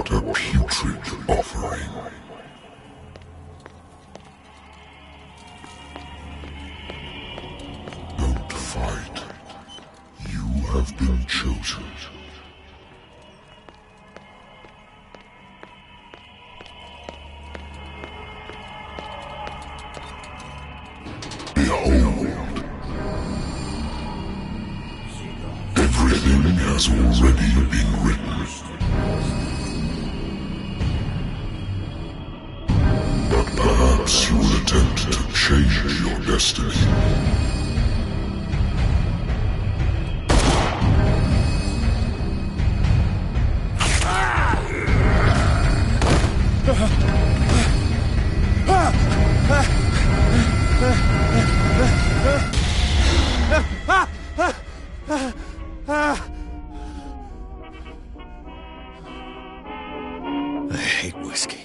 What a putrid offering. Don't fight. You have been chosen. Behold. Everything has already been written. But perhaps you will attempt to change your destiny. I hate whiskey.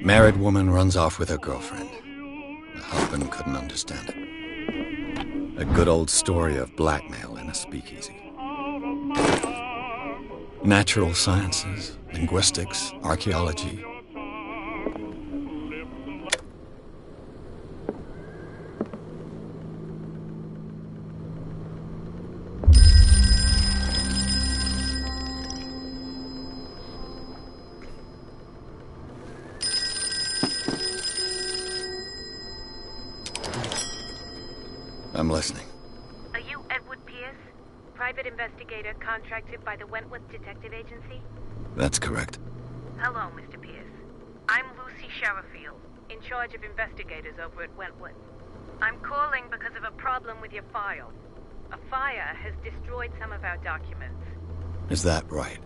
Married woman runs off with her girlfriend. The husband couldn't understand it. A good old story of blackmail in a speakeasy. Natural sciences, linguistics, archaeology. I'm listening. Are you Edward Pierce, private investigator contracted by the Wentworth Detective Agency? That's correct. Hello, Mr. Pierce. I'm Lucy Sherifield, in charge of investigators over at Wentworth. I'm calling because of a problem with your file. A fire has destroyed some of our documents. Is that right?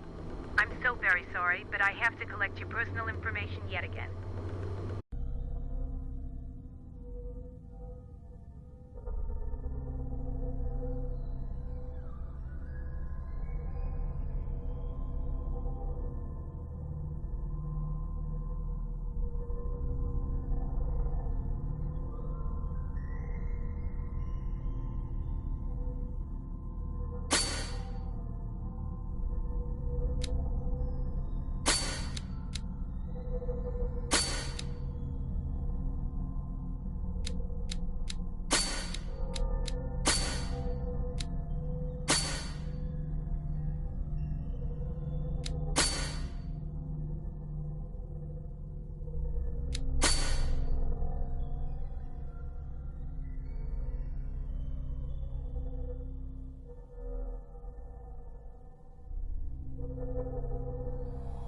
I'm so very sorry, but I have to collect your personal information yet again.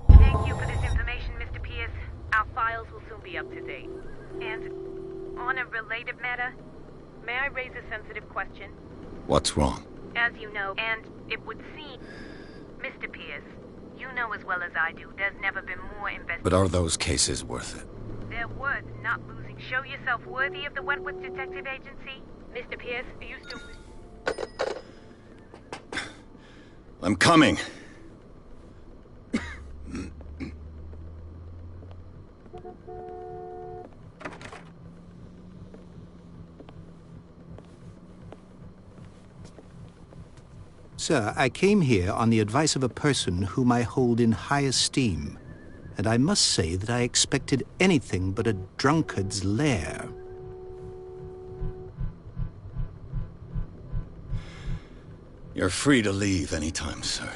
Thank you for this information, Mr. Pierce. Our files will soon be up to date. And on a related matter, may I raise a sensitive question? What's wrong? As you know, and it would seem, Mr. Pierce, you know as well as I do, there's never been more investigation. But are those cases worth it? They're worth not losing. Show yourself worthy of the Wentworth Detective Agency. Mr. Pierce, are you still... I'm coming. Sir, I came here on the advice of a person whom I hold in high esteem, and I must say that I expected anything but a drunkard's lair. You're free to leave anytime, sir.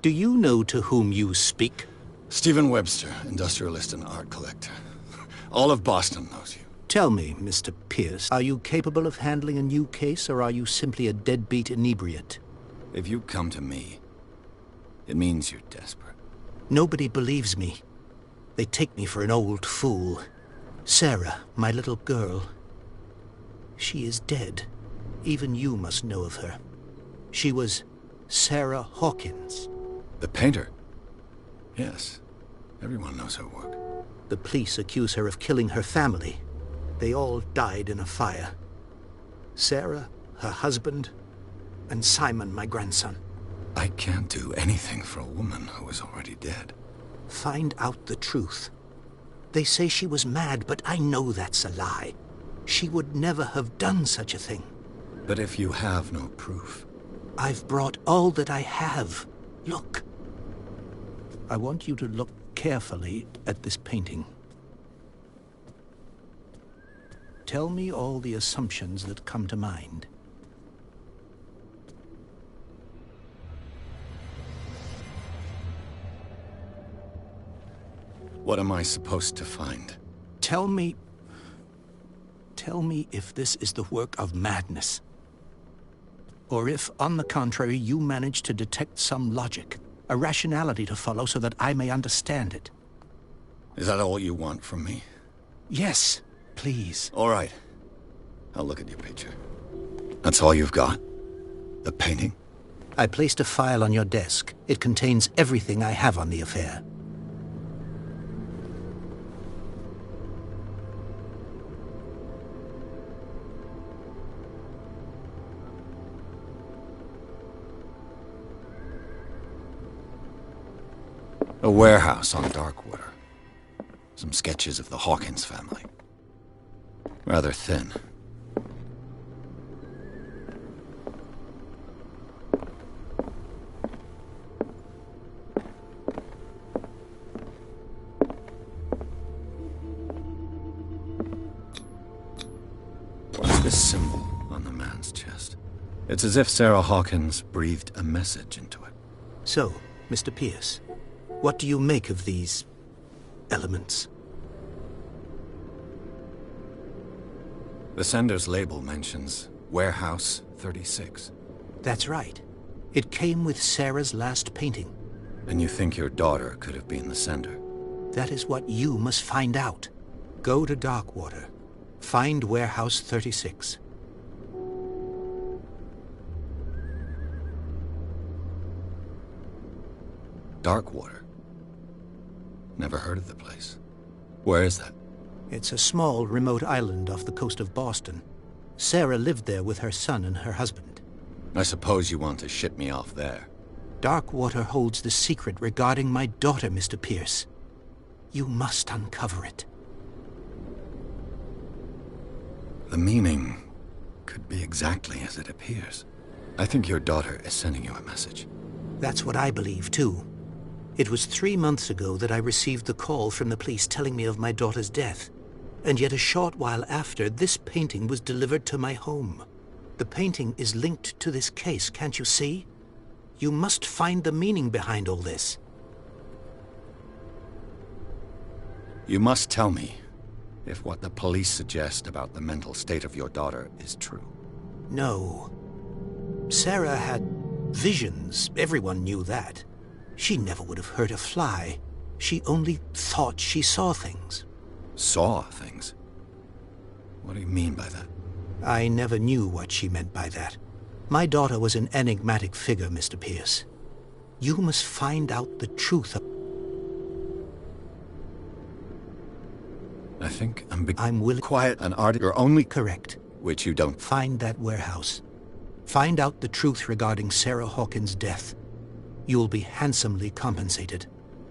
Do you know to whom you speak? Stephen Webster, industrialist and art collector. All of Boston knows you. Tell me, Mr. Pierce, are you capable of handling a new case, or are you simply a deadbeat inebriate? If you come to me, it means you're desperate. Nobody believes me. They take me for an old fool. Sarah, my little girl, she is dead. Even you must know of her. She was Sarah Hawkins. The painter? Yes. Everyone knows her work. The police accuse her of killing her family. They all died in a fire. Sarah, her husband, and Simon, my grandson. I can't do anything for a woman who is already dead. Find out the truth. They say she was mad, but I know that's a lie. She would never have done such a thing. But if you have no proof, I've brought all that I have. Look. I want you to look carefully at this painting. Tell me all the assumptions that come to mind. What am I supposed to find? Tell me if this is the work of madness. Or if, on the contrary, you manage to detect some logic, a rationality to follow so that I may understand it. Is that all you want from me? Yes, please. All right. I'll look at your picture. That's all you've got? The painting? I placed a file on your desk. It contains everything I have on the affair. A warehouse on Darkwater. Some sketches of the Hawkins family. Rather thin. What's this symbol on the man's chest? It's as if Sarah Hawkins breathed a message into it. So, Mr. Pierce, what do you make of these elements? The sender's label mentions Warehouse 36. That's right. It came with Sarah's last painting. And you think your daughter could have been the sender? That is what you must find out. Go to Darkwater. Find Warehouse 36. Darkwater? Never heard of the place. Where is that? It's a small, remote island off the coast of Boston. Sarah lived there with her son and her husband. I suppose you want to ship me off there. Darkwater holds the secret regarding my daughter, Mr. Pierce. You must uncover it. The meaning could be exactly as it appears. I think your daughter is sending you a message. That's what I believe, too. It was 3 months ago that I received the call from the police telling me of my daughter's death. And yet a short while after, this painting was delivered to my home. The painting is linked to this case, can't you see? You must find the meaning behind all this. You must tell me if what the police suggest about the mental state of your daughter is true. No. Sarah had visions. Everyone knew that. She never would have hurt a fly. She only thought she saw things. Saw things? What do you mean by that? I never knew what she meant by that. My daughter was an enigmatic figure, Mr. Pierce. You must find out the truth. I think I'm willing. Quiet and art. You're only Correct. which you don't. Find that warehouse. Find out the truth regarding Sarah Hawkins' death. You'll be handsomely compensated.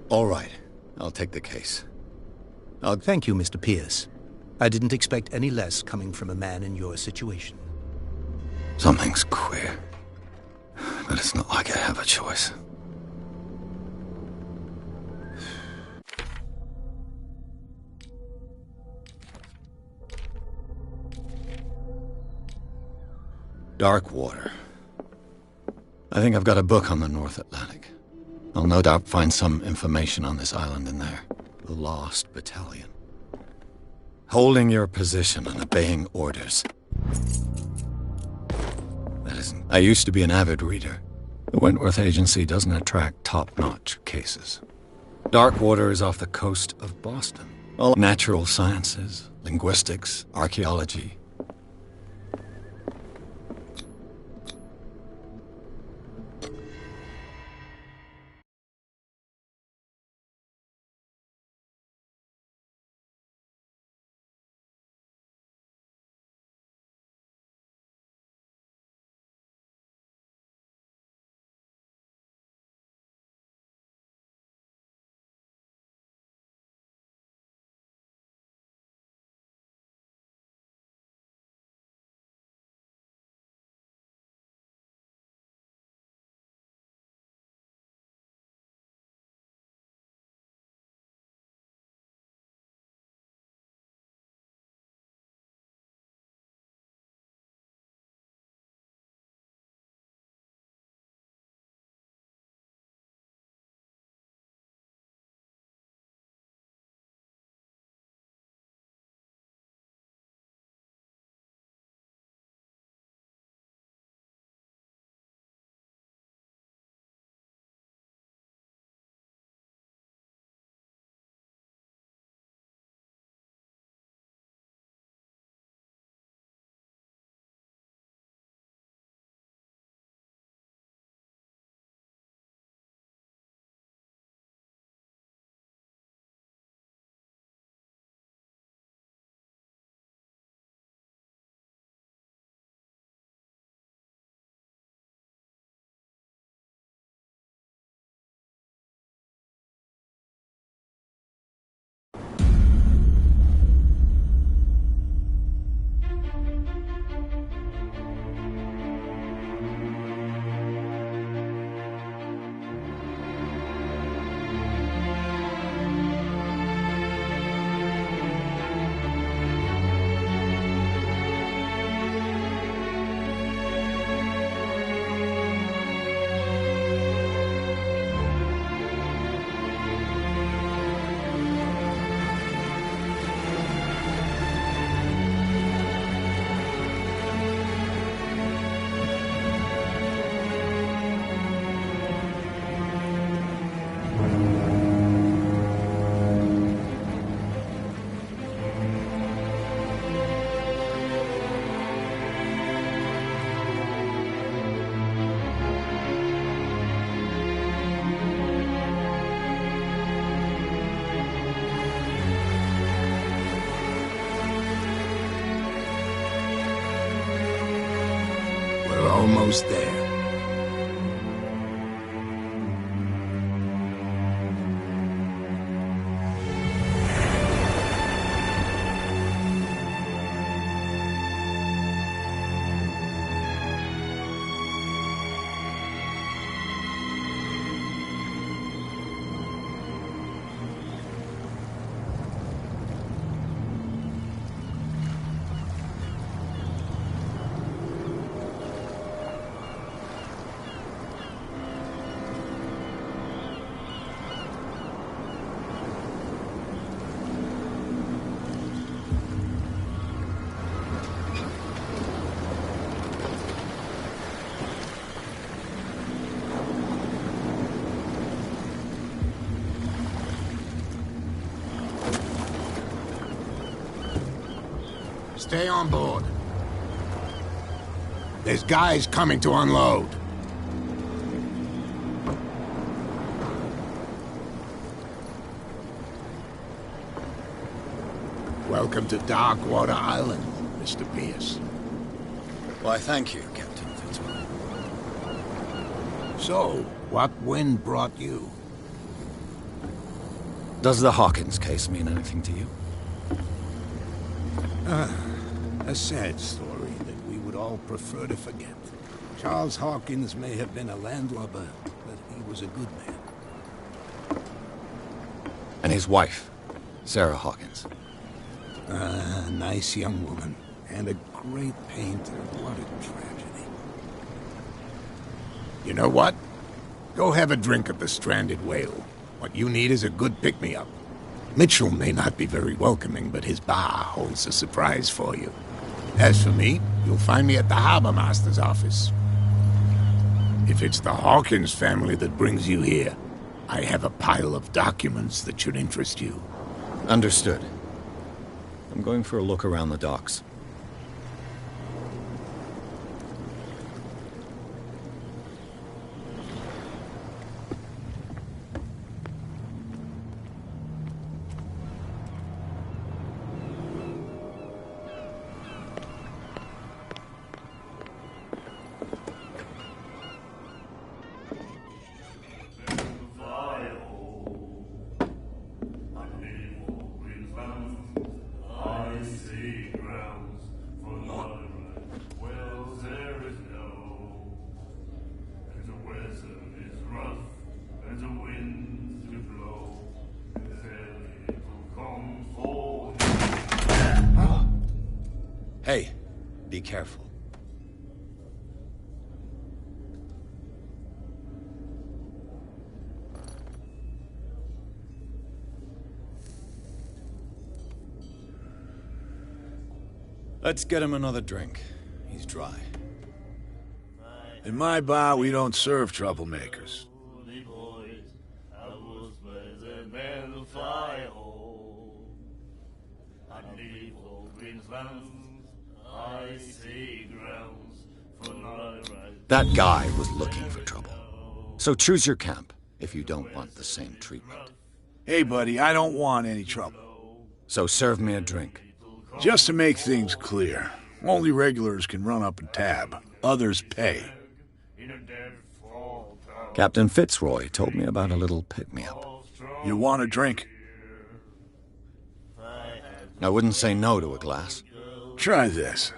All right. I'll take the case. Thank you, Mr. Pierce. I didn't expect any less coming from a man in your situation. Something's queer. But it's not like I have a choice. Darkwater. I think I've got a book on the North Atlantic. I'll no doubt find some information on this island in there. The Lost Battalion. Holding your position and obeying orders. That isn't... I used to be an avid reader. The Wentworth Agency doesn't attract top-notch cases. Darkwater is off the coast of Boston. All natural sciences, linguistics, archaeology, almost there. Stay on board. There's guys coming to unload. Welcome to Darkwater Island, Mr. Pierce. Why, thank you, Captain Fitzroy. So, what wind brought you? Does the Hawkins case mean anything to you? A sad story that we would all prefer to forget. Charles Hawkins may have been a landlubber, but he was a good man. And his wife, Sarah Hawkins. A nice young woman, and a great painter. What a tragedy. You know what? Go have a drink at the Stranded Whale. What you need is a good pick-me-up. Mitchell may not be very welcoming, but his bar holds a surprise for you. As for me, you'll find me at the Harbor Master's office. If it's the Hawkins family that brings you here, I have a pile of documents that should interest you. Understood. I'm going for a look around the docks. Hey, be careful. Let's get him another drink. He's dry. In my bar, we don't serve troublemakers. That guy was looking for trouble. So choose your camp if you don't want the same treatment. Hey, buddy, I don't want any trouble. So serve me a drink. Just to make things clear, only regulars can run up a tab. Others pay. Captain Fitzroy told me about a little pick-me-up. You want a drink? I wouldn't say no to a glass. Try this.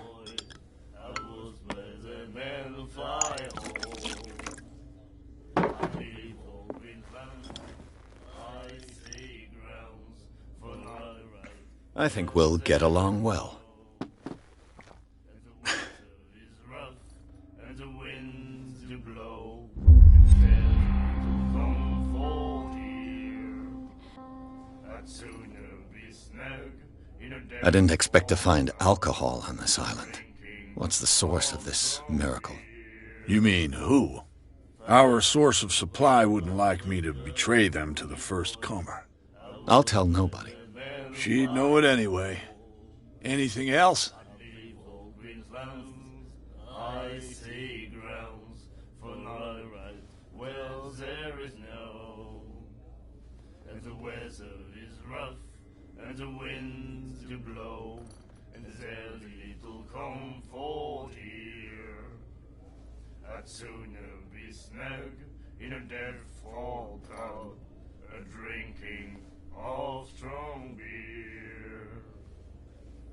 I think we'll get along well. I didn't expect to find alcohol on this island. What's the source of this miracle? You mean who? Our source of supply wouldn't like me to betray them to the first comer. I'll tell nobody. She'd know it anyway. Anything else? And the winds do blow, and there's little comfort here. I'd sooner be snug in a dead fall town, drinking of strong beer.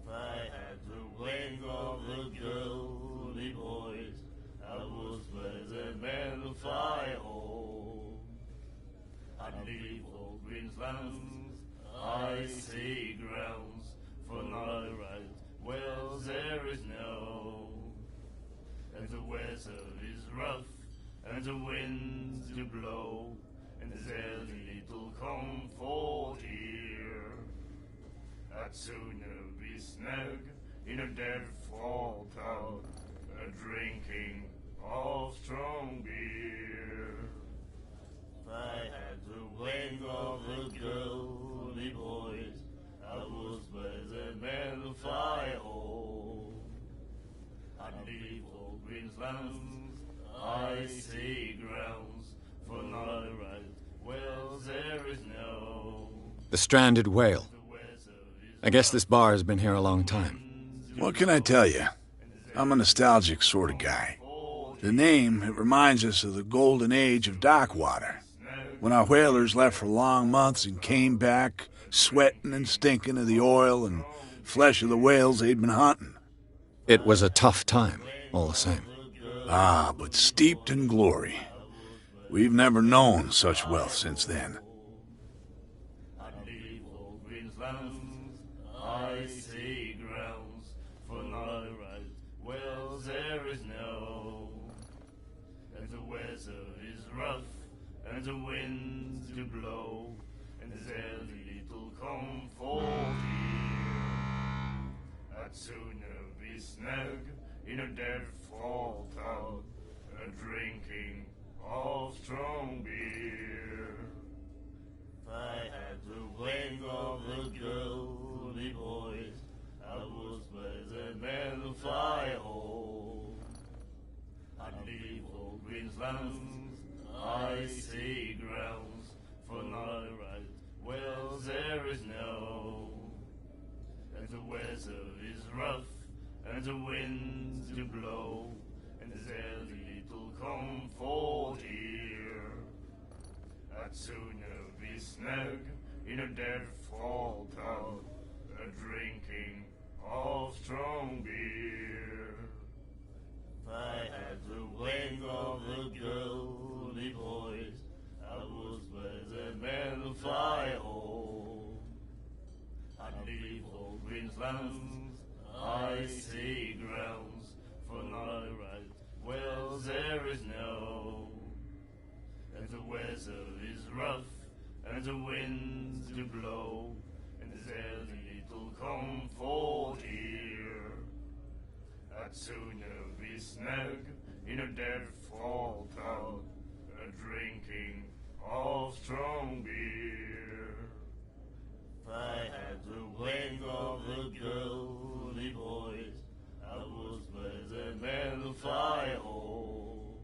If I had the wing of the girly boys, I was pleasant man to fly home. I'd leave old Queensland's icy grounds for not a right wells there is no. And the weather is rough, and the winds do blow, and there's very little comfort here. I'd sooner be snug in a dead fall town, drinking of strong beer. If I had the wing of the girly boys, I was pleasant man to fly home. I'd leave old Queensland's icy grounds for not a right wells there is no. The stranded whale. I guess this bar has been here a long time. What can I tell you? I'm a nostalgic sort of guy. The name, it reminds us of the golden age of dock water, when our whalers left for long months and came back sweating and stinking of the oil and flesh of the whales they'd been hunting. It was a tough time, all the same. Ah, but steeped in glory. We've never known such wealth since then. I'd leave old Queensland's icy grounds for not a right wells there is no. And the weather is rough, and the winds do blow, and there's very little comfort here. I'd sooner be snug in a dead fall town, drinking of strong beer. If I had the wing of the girly boys, I was pleasant man to fly home. I'd leave old Queensland's icy grounds for not a right wells there is no. And the weather is rough, and the winds do blow, and there's very little comfort here. I'd sooner be snug in a dead fall town, drinking of strong beer. If I had the wing of the girly boys, I was pleasant man to fly home. I'd leave old Queensland's icy grounds for not a right wells there is no. And the weather is rough, and the winds do blow, and there's very little comfort here. I'd sooner be snug in a dead fall town, drinking of strong beer. If I had the wing of the girly boys, I was pleasant man to fly home.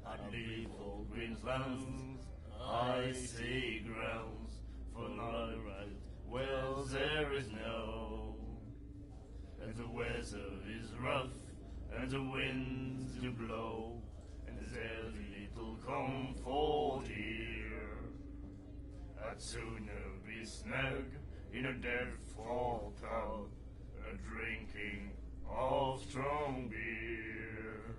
I'd leave old Queensland's icy grounds for not a right wells there is no. And the weather is rough, and the winds do blow, and there's very little comfort here. I'd sooner be snug in a dead fall town, drinking of strong beer.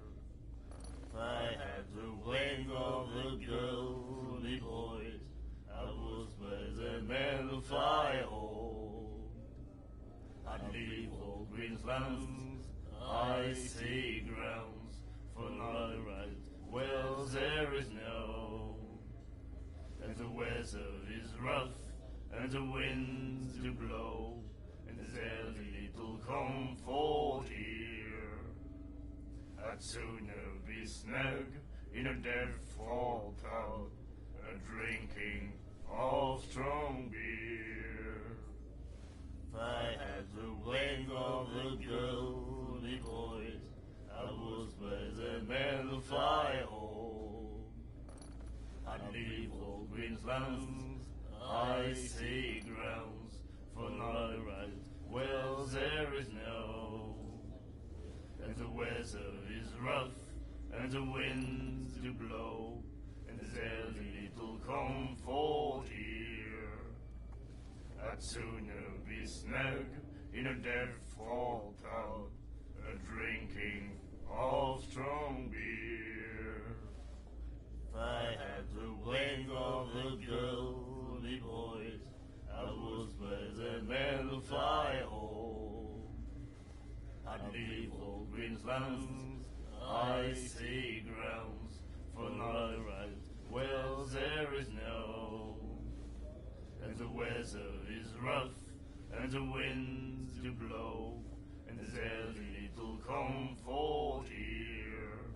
If I had the wing of the girly boys, I was pleasant man to fly home. I'd leave old Queensland's icy grounds for not a right wells there is no. And the weather is rough, and the winds do blow, and there's very little comfort here. I'd sooner be snug in a dead fall town, drinking of strong beer. If I had the wing of the girly boys, I was pleasant man to fly home. I'd leave old Queensland's icy grounds for not a right wells there is no. And the weather is rough, and the winds do blow, and there's little comfort here. I'd sooner be snug in a dead-fall town, drinking of strong beer. If I had the wing of the girly boys, I was by the metal fire home. I'd leave old Greensland's icy grounds for my right. Well, there is no, and the weather is rough, and the winds do blow, and there's little comfort here.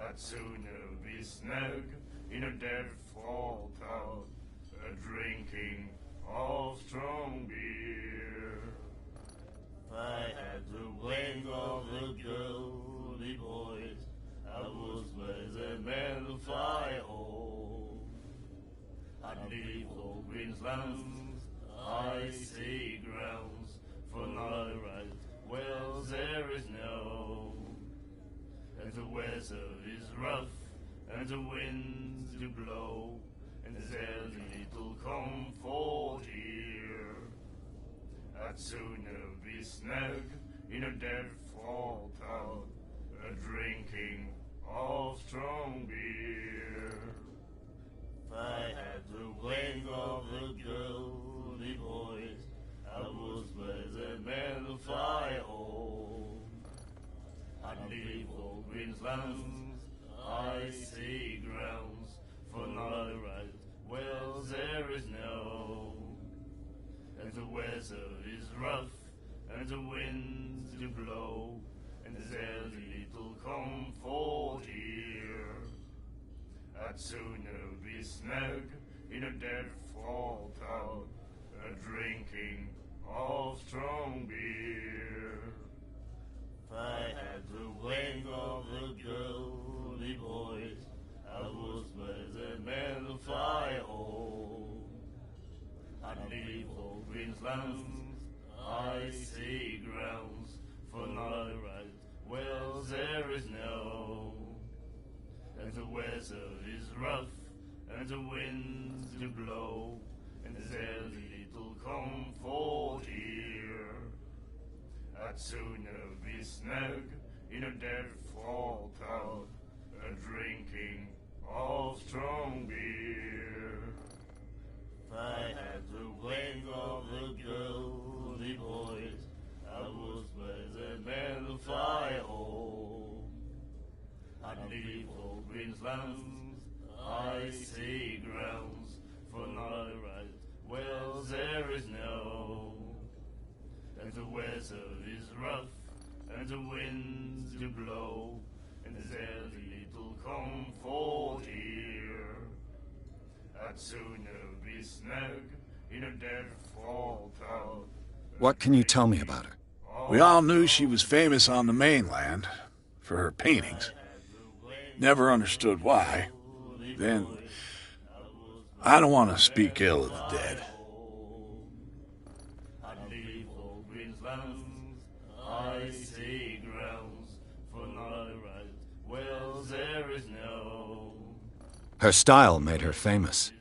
I'd sooner be snug in a dead-fall town, drinking of strong beer. If I had the wing of the girly boys, I was by the metal fire home. I'd leave old Greensland's icy grounds for my right. Well, there is no, and the weather is rough, and the winds do blow, and there's little comfort here. I'd sooner be snug in a dead-fall town, drinking of strong beer. If I had the wing of the girly boys, I was by the metal fire home. I'd leave old Greensland's icy grounds for my right. Well, there is no, and the weather is rough, and the winds do blow, and there's little comfort here. I'd sooner be snug in a dead-fall town, drinking of strong beer. If I had the wing of the girly boys, I was by the metal fire home. I'd leave old Greensland's icy grounds for my right. Well, there is no, and the weather is rough, and the winds do blow, and there's little comfort here. I'd sooner be snug in a dead-fall town, drinking of strong beer. If I had the wing of the girly boys, I was by the metal fire home. I'd leave old Greensland's icy grounds for my right. Well, there is no, and the weather is rough, and the winds do blow, and there's little comfort here. I'd sooner be snug in a dead-fall town. What can you tell me about her? We all knew she was famous on the mainland for her paintings. Never understood why. Then, I don't want to speak ill of the dead. I'd leave old Greensland's icy grounds for my right. Well, there is no, Her style made her famous.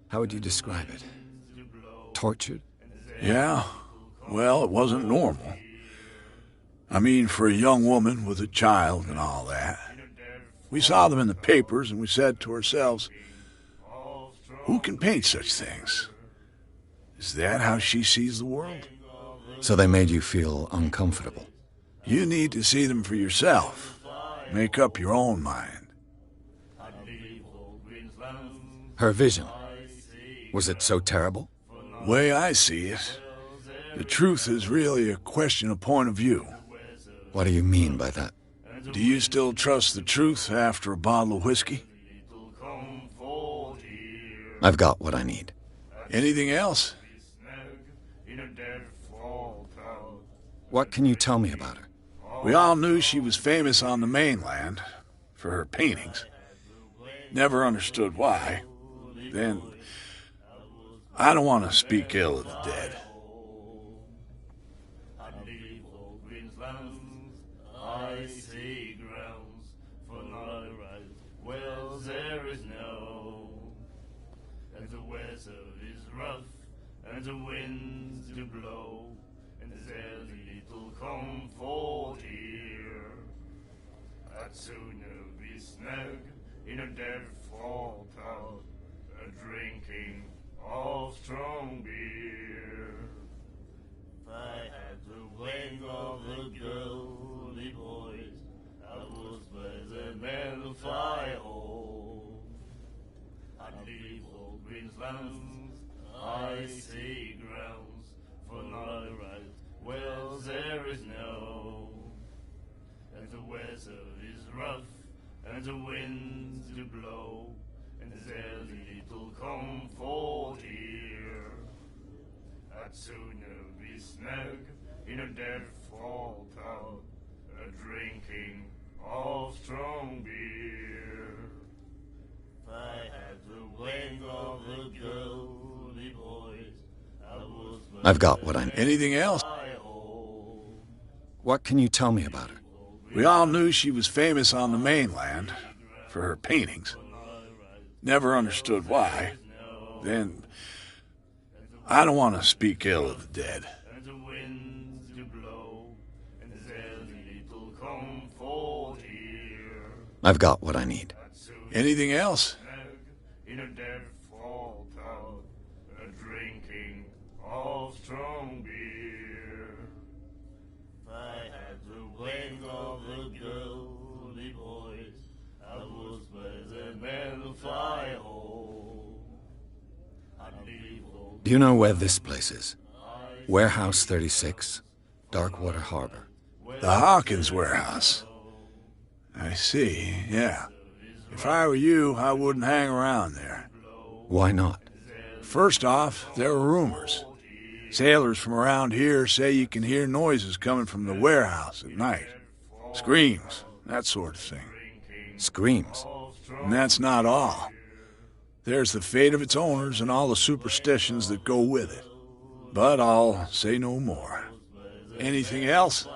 How would you describe it? Tortured? Yeah, well, it wasn't normal. I mean, for a young woman with a child and all that. We saw them in the papers and we said to ourselves, who can paint such things? Is that how she sees the world? So they made you feel uncomfortable. You need to see them for yourself. Make up your own mind. Her vision, was it so terrible? The way I see it, the truth is really a question of point of view. What do you mean by that? Do you still trust the truth after a bottle of whiskey? I've got what I need. Anything else? What can you tell me about her? We all knew she was famous on the mainland for her paintings. Never understood why. Then, I don't want to speak ill of the dead. I'd leave old Greensland's icy grounds winds do blow, and there's little comfort here. I'd sooner be snug in a dead-fall pub, drinking of strong beer. If I had the wing of the girly boys, I was by the Melfire home. I'd leave old Greenslands, icy grounds, for my right wells there is no. And the weather is rough, and the winds do blow, and there's little comfort here. I'd sooner be snug in a dead-fall pub, drinking of strong beer. If I had the wing of the girly boys, I was I've got what I need. Anything else? What can you tell me about her? We all knew she was famous on the mainland for her paintings. Never understood why. Then, I don't want to speak ill of the dead. and the winds do blow, and there's little comfort here. I've got what I need. Anything else? In a dead-fall pub, drinking of strong beer. If I had the wing of the girly boys, I was by the Melfire home. I'd leave old Do you know where this place is? Warehouse 36, Darkwater Harbor. The Hawkins warehouse. I see, yeah. If I were you, I wouldn't hang around there. Why not? First off, there are rumors. Sailors from around here say you can hear noises coming from the warehouse at night. Screams, that sort of thing. Screams. And that's not all. There's the fate of its owners and all the superstitions that go with it. But I'll say no more. Anything else?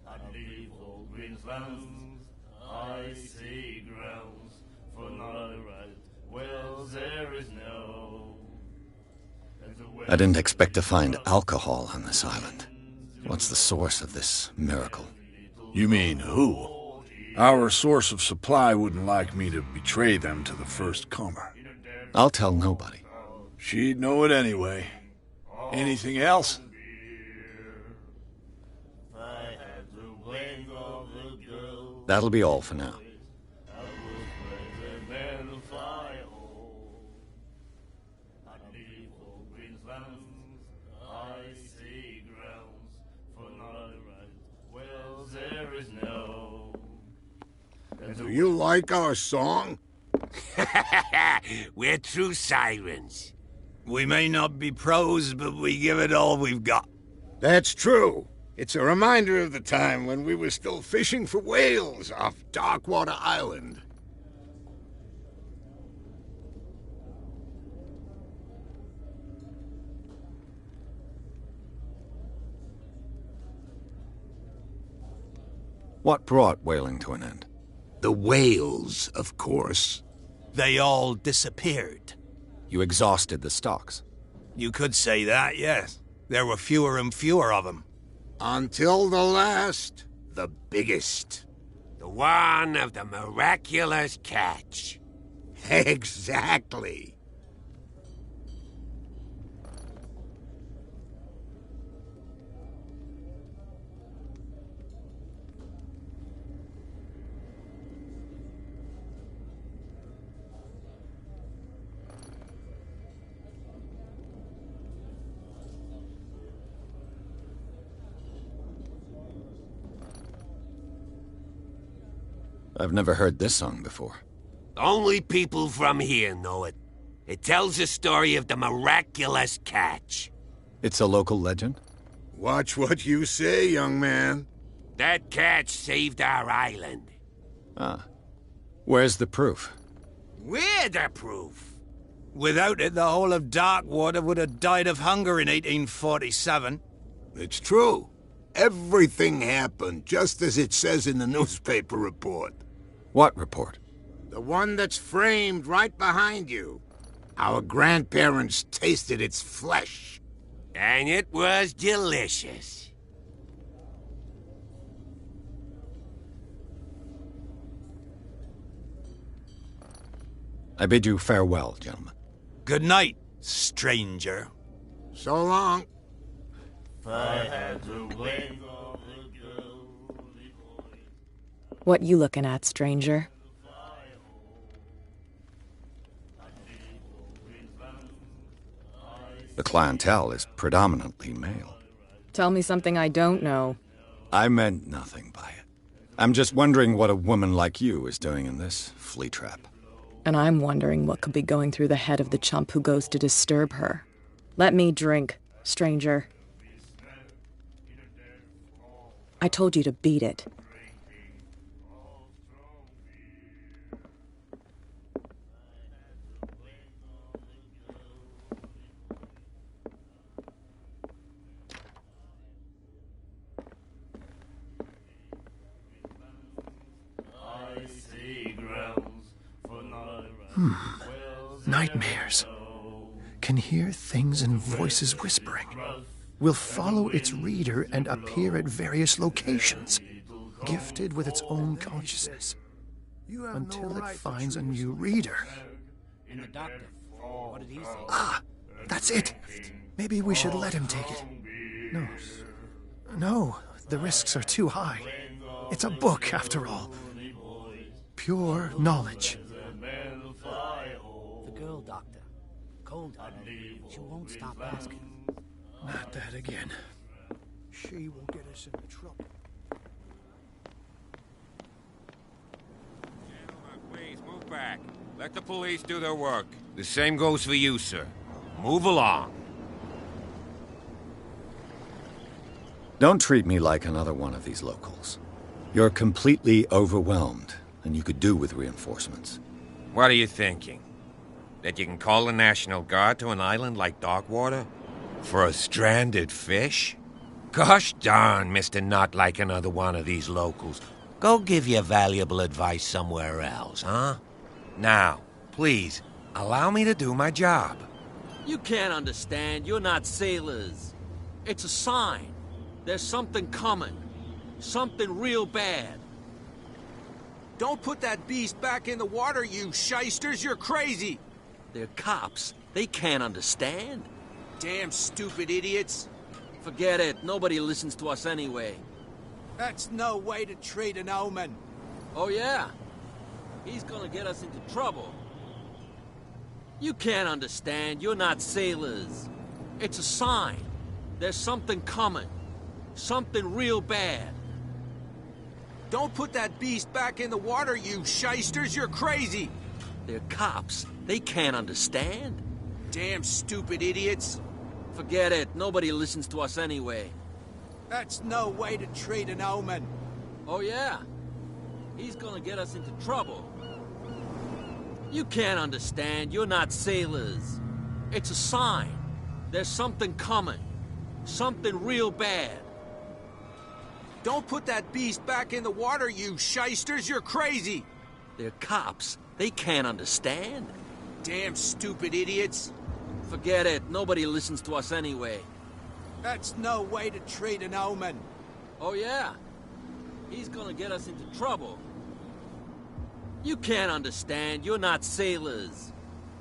I'd leave old Greenslands, icy grounds, for my right wells there is no. And the I didn't expect to find alcohol on this island. What's the source of this miracle? You mean who? Our source of supply wouldn't like me to betray them to the first comer. I'll tell nobody. She'd know it anyway. Anything else? If I had the wing of the girl, That'll be all for now. I was by the Melfire home. I'd leave old Greenslands, icy grounds, for my right wells there is no. And Do you like our song? We're true sirens. We may not be pros, but we give it all we've got. That's true. It's a reminder of the time when we were still fishing for whales off Darkwater Island. What brought whaling to an end? The whales, of course. They all disappeared. You exhausted the stocks. You could say that, yes. There were fewer and fewer of them. Until the last. The biggest. The one of the miraculous catch. Exactly. I've never heard this song before. Only people from here know it. It tells the story of the miraculous catch. It's a local legend? Watch what you say, young man. That catch saved our island. Ah. Where's the proof? We're the proof. Without it, the whole of Darkwater would have died of hunger in 1847. It's true. Everything happened just as it says in the newspaper report. What report? The one that's framed right behind you. Our grandparents tasted its flesh. And it was delicious. I bid you farewell, gentlemen. Good night, stranger. So long. I had to wait on the girly boy. What you looking at, stranger? The clientele is predominantly male. Tell me something I don't know. I meant nothing by it. I'm just wondering what a woman like you is doing in this flea trap. And I'm wondering what could be going through the head of the chump who goes to disturb her. Let me drink, stranger. I told you to beat it. Nightmares. Can hear things and voices whispering. Will follow its reader and appear at various locations, gifted with its own consciousness, until it finds a new reader. And the doctor, what did he say? Ah, that's it. Maybe we should let him take it. No, the risks are too high. It's a book, after all. Pure knowledge. The girl doctor. Cold her. She won't stop asking. Not that again. She will get us into trouble. Gentlemen, please move back. Let the police do their work. The same goes for you, sir. Move along. Don't treat me like another one of these locals. You're completely overwhelmed, and you could do with reinforcements. What are you thinking? That you can call the National Guard to an island like Darkwater? For a stranded fish? Gosh darn, Mr. Not like another one of these locals. Go give your valuable advice somewhere else, huh? Now, please, allow me to do my job. You can't understand. You're not sailors. It's a sign. There's something coming. Something real bad. Don't put that beast back in the water, you shysters. You're crazy. They're cops. They can't understand. Damn stupid idiots. Forget it. Nobody listens to us anyway. That's no way to treat an omen. Oh, yeah? He's gonna get us into trouble. You can't understand. You're not sailors. It's a sign. There's something coming. Something real bad. Don't put that beast back in the water, you shysters. You're crazy. They're cops. They can't understand. Damn stupid idiots. Forget it. Nobody listens to us anyway. That's no way to treat an omen. Oh, yeah? He's gonna get us into trouble. You can't understand. You're not sailors. It's a sign. There's something coming. Something real bad. Don't put that beast back in the water, you shysters. You're crazy. They're cops. They can't understand. Damn stupid idiots. Forget it. Nobody listens to us anyway. That's no way to treat an omen. Oh, yeah? He's gonna get us into trouble. You can't understand. You're not sailors.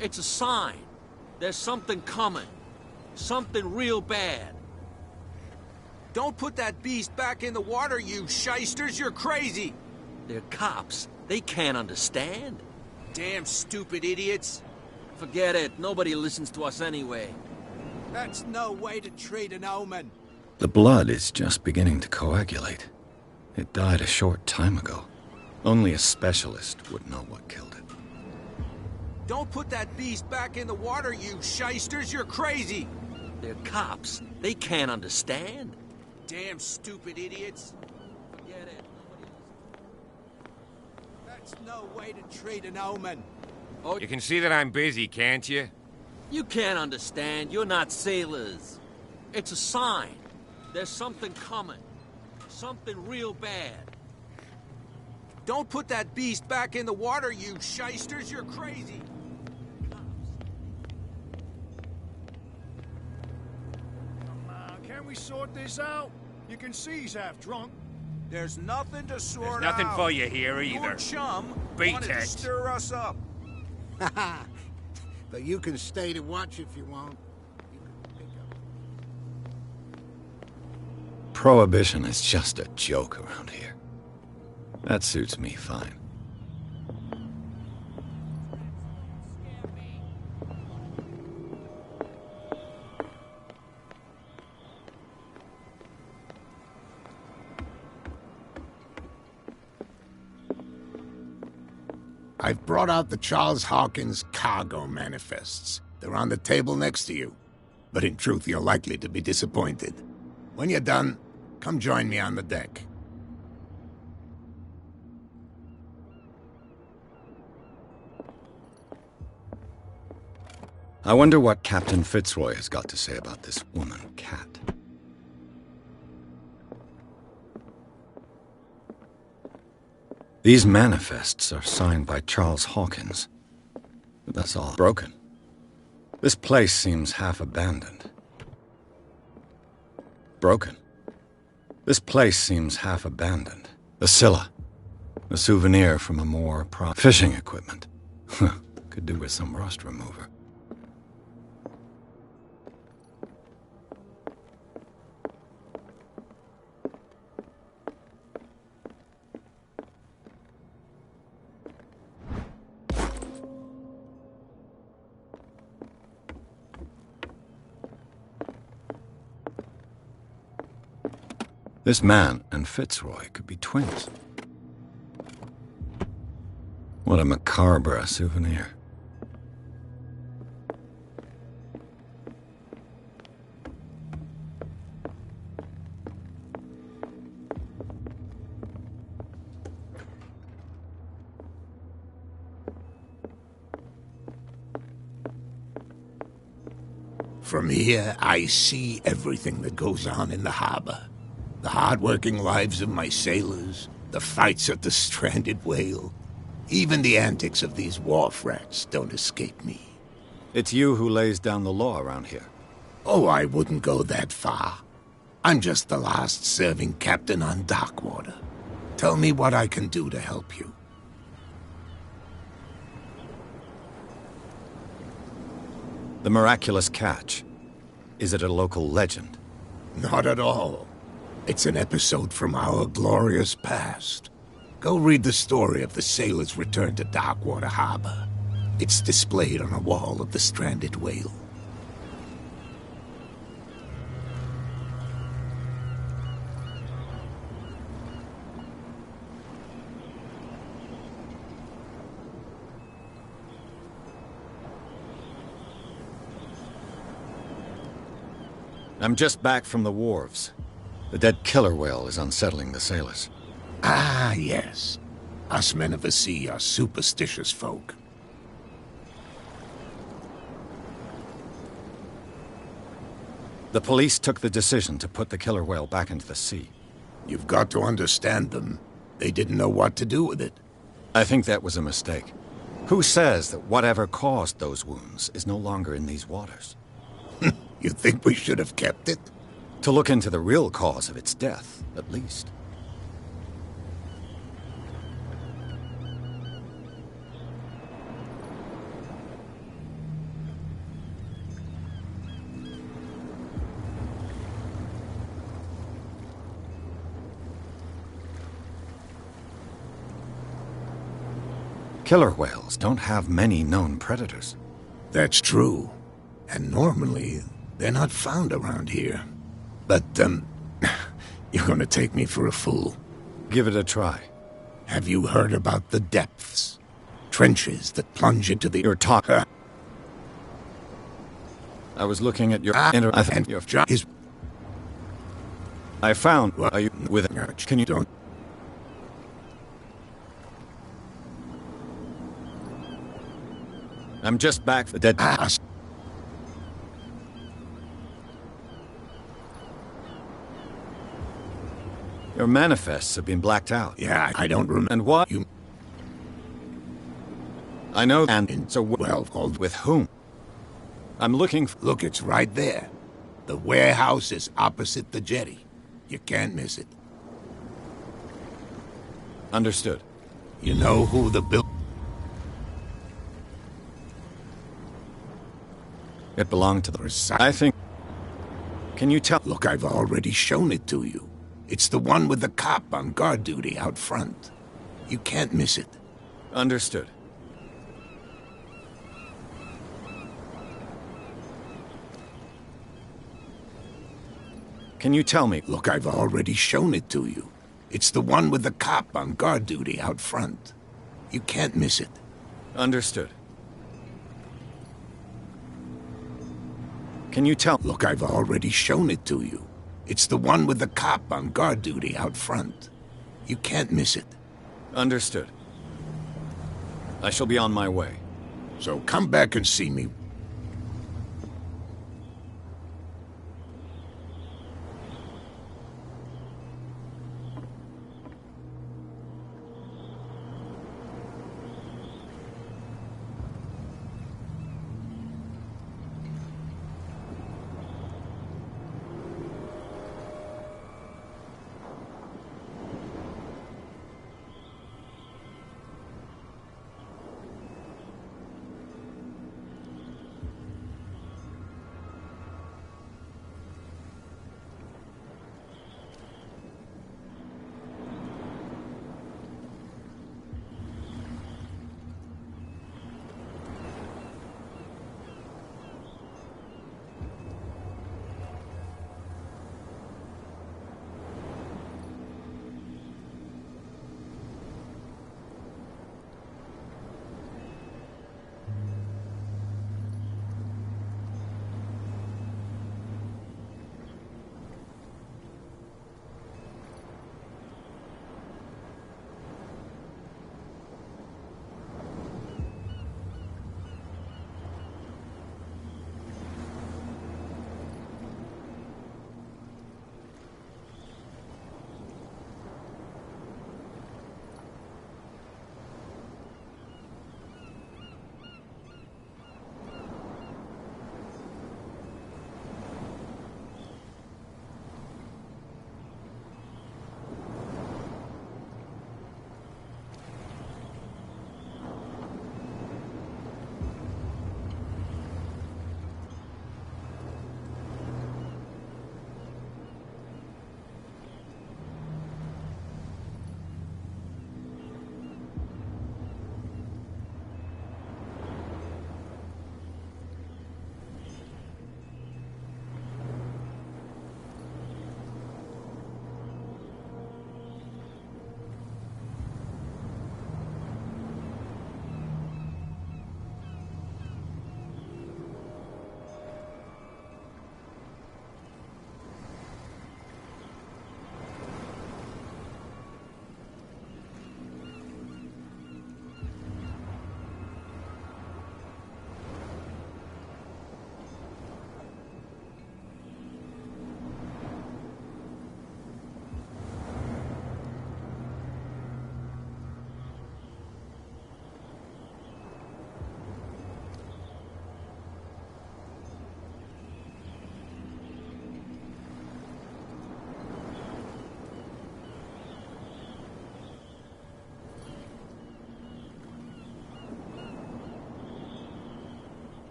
It's a sign. There's something coming. Something real bad. Don't put that beast back in the water, you shysters. You're crazy. They're cops. They can't understand. Damn stupid idiots. Forget it. Nobody listens to us anyway. That's no way to treat an omen. The blood is just beginning to coagulate. It died a short time ago. Only a specialist would know what killed it. Don't put that beast back in the water, you shysters. You're crazy. They're cops. They can't understand. Damn stupid idiots. Forget it. Nobody listens. That's no way to treat an omen. Oh, You can see that I'm busy, can't you? you can't understand. You're not sailors. It's a sign. There's something coming. Something real bad. Don't put that beast back in the water, you shysters. You're crazy. we sort this out? You can see he's half drunk. There's nothing to sort out. There's nothing for you here either. Your chum Beat wanted to it. stir us up. But you can stay to watch if you want. Prohibition is just a joke around here. That suits me fine. I've brought out the Charles Hawkins cargo manifests. They're on the table next to you. But in truth, you're likely to be disappointed. When you're done, come join me on the deck. I wonder what Captain Fitzroy has got to say about this woman, Cat. These manifests are signed by Charles Hawkins. But that's all broken. This place seems half abandoned. Broken. This place seems half abandoned. The Scylla. A souvenir from a more fishing equipment. Could do with some rust remover. This man and Fitzroy could be twins. What a macabre souvenir. From here, I see everything that goes on in the harbor. The hard-working lives of my sailors, the fights at the stranded whale. Even the antics of these wharf rats don't escape me. It's you who lays down the law around here. Oh, I wouldn't go that far. I'm just the last serving captain on Darkwater. Tell me what I can do to help you. The miraculous catch. Is it a local legend? Not at all. It's an episode from our glorious past. Go read the story of the sailors' return to Darkwater Harbor. It's displayed on a wall of the stranded whale. I'm just back from the wharves. The dead killer whale is unsettling the sailors. Ah, yes. Us men of the sea are superstitious folk. The police took the decision to put the killer whale back into the sea. You've got to understand them. They didn't know what to do with it. I think that was a mistake. Who says that whatever caused those wounds is no longer in these waters? You think we should have kept it? To look into the real cause of its death, at least. Killer whales don't have many known predators. That's true. And normally, they're not found around here. But, you're gonna take me for a fool. Give it a try. Have you heard about the depths? Trenches that plunge into the... You're talking... I was looking at your... I think your job is... I found... Are you with... Can you... Don't... I'm just back for dead... Your manifests have been blacked out. Yeah, I don't remember. And what? You... I know, and so... Well, called... With whom? I'm looking for... Look, it's right there. The warehouse is opposite the jetty. You can't miss it. Understood. You know who the It belonged to the... I think... Can you tell... Look, I've already shown it to you. It's the one with the cop on guard duty out front. You can't miss it. Understood. Can you tell me... Look, I've already shown it to you. It's the one with the cop on guard duty out front. You can't miss it. Understood. Can you tell... Look, I've already shown it to you. It's the one with the cop on guard duty out front. You can't miss it. Understood. I shall be on my way. So come back and see me.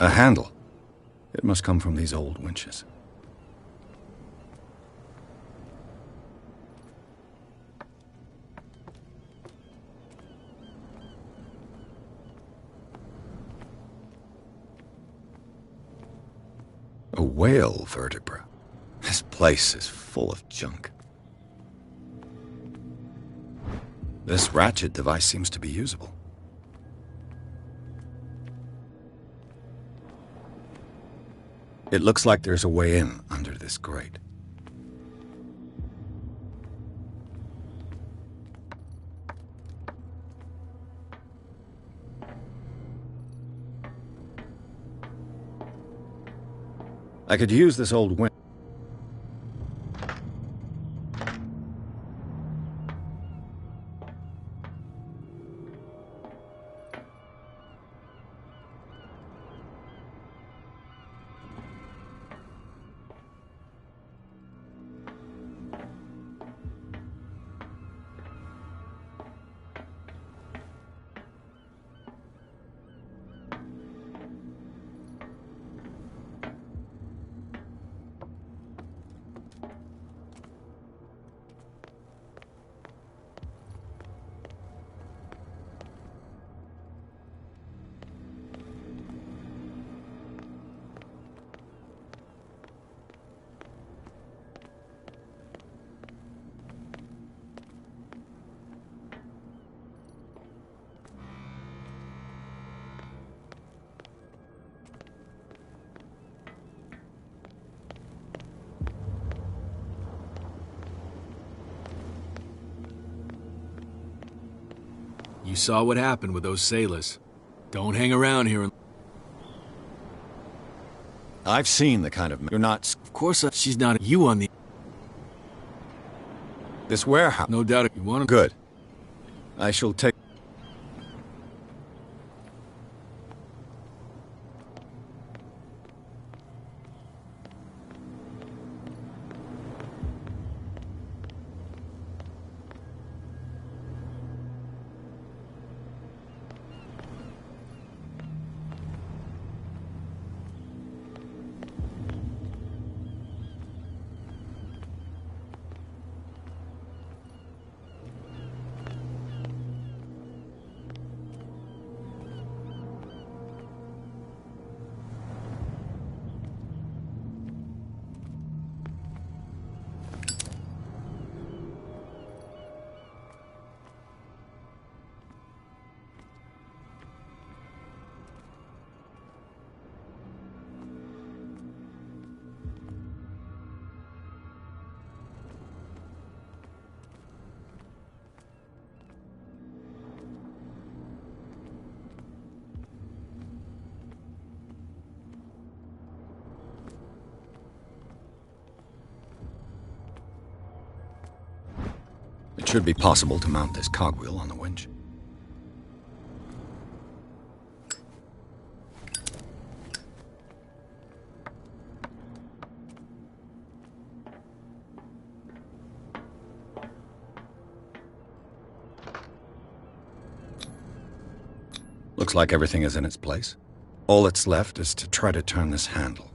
A handle. It must come from these old winches. A whale vertebra. This place is full of junk. This ratchet device seems to be usable. It looks like there's a way in under this grate. I could use this old winch. You saw what happened with those sailors. Don't hang around here and... I've seen the kind of... You're not... Of course, she's not... You on the... This warehouse... No doubt if you want to... Good. I shall take... It should be possible to mount this cogwheel on the winch. Looks like everything is in its place. All that's left is to try to turn this handle.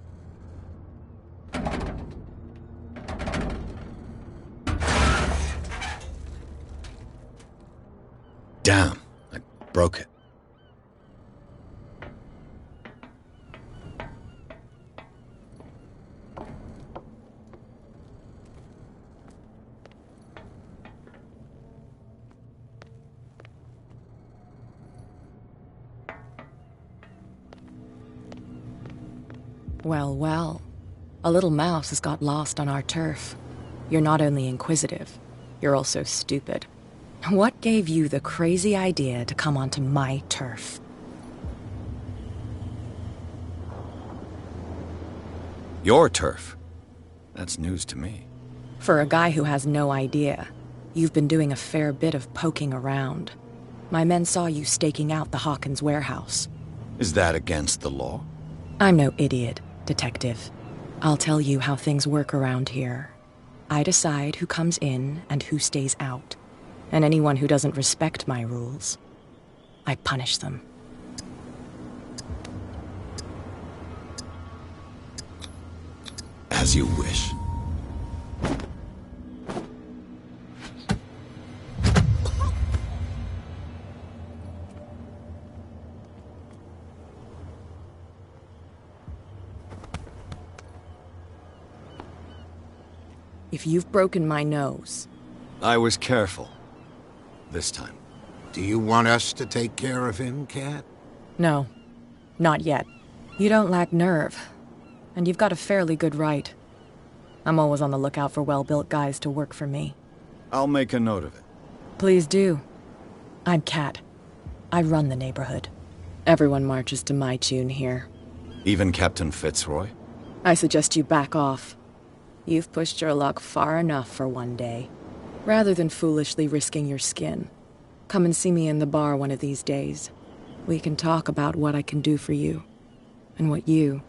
Damn, I broke it. Well, well. A little mouse has got lost on our turf. You're not only inquisitive, you're also stupid. What gave you the crazy idea to come onto my turf? Your turf? That's news to me. For a guy who has no idea, you've been doing a fair bit of poking around. My men saw you staking out the Hawkins warehouse. Is that against the law? I'm no idiot, Detective. I'll tell you how things work around here. I decide who comes in and who stays out. And anyone who doesn't respect my rules, I punish them. As you wish. If you've broken my nose... I was careful. This time. Do you want us to take care of him, Cat? No. Not yet. You don't lack nerve. And you've got a fairly good right. I'm always on the lookout for well-built guys to work for me. I'll make a note of it. Please do. I'm Kat. I run the neighborhood. Everyone marches to my tune here. Even Captain Fitzroy? I suggest you back off. You've pushed your luck far enough for one day. Rather than foolishly risking your skin, come and see me in the bar one of these days. We can talk about what I can do for you, and what you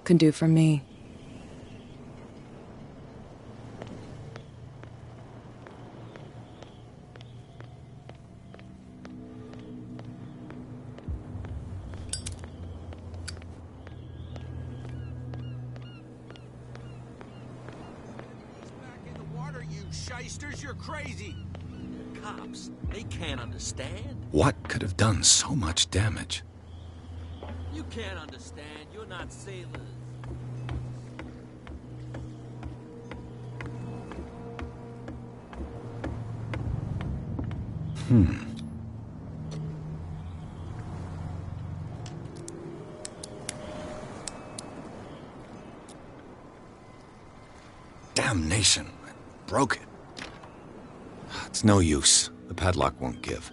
can do for me. You're crazy. Cops, they can't understand. What could have done so much damage? You can't understand. You're not sailors. Damnation. I broke it. It's no use. The padlock won't give.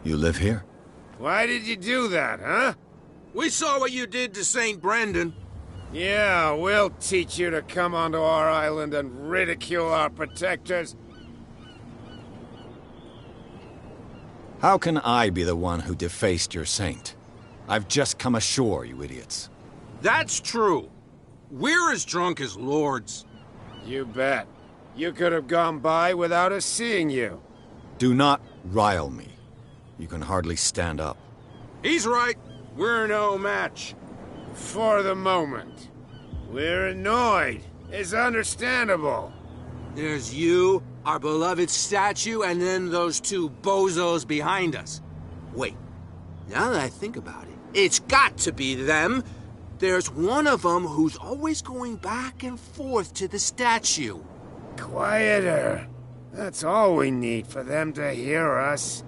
You live here? Why did you do that, huh? We saw what you did to St. Brendan. Yeah, we'll teach you to come onto our island and ridicule our protectors. How can I be the one who defaced your saint? I've just come ashore, you idiots. That's true. We're as drunk as lords. You bet. You could have gone by without us seeing you. Do not rile me. You can hardly stand up. He's right. We're no match. For the moment. We're annoyed. It's understandable. There's you, our beloved statue, and then those two bozos behind us. Wait, now that I think about it, it's got to be them. There's one of them who's always going back and forth to the statue. Quieter. That's all we need for them to hear us.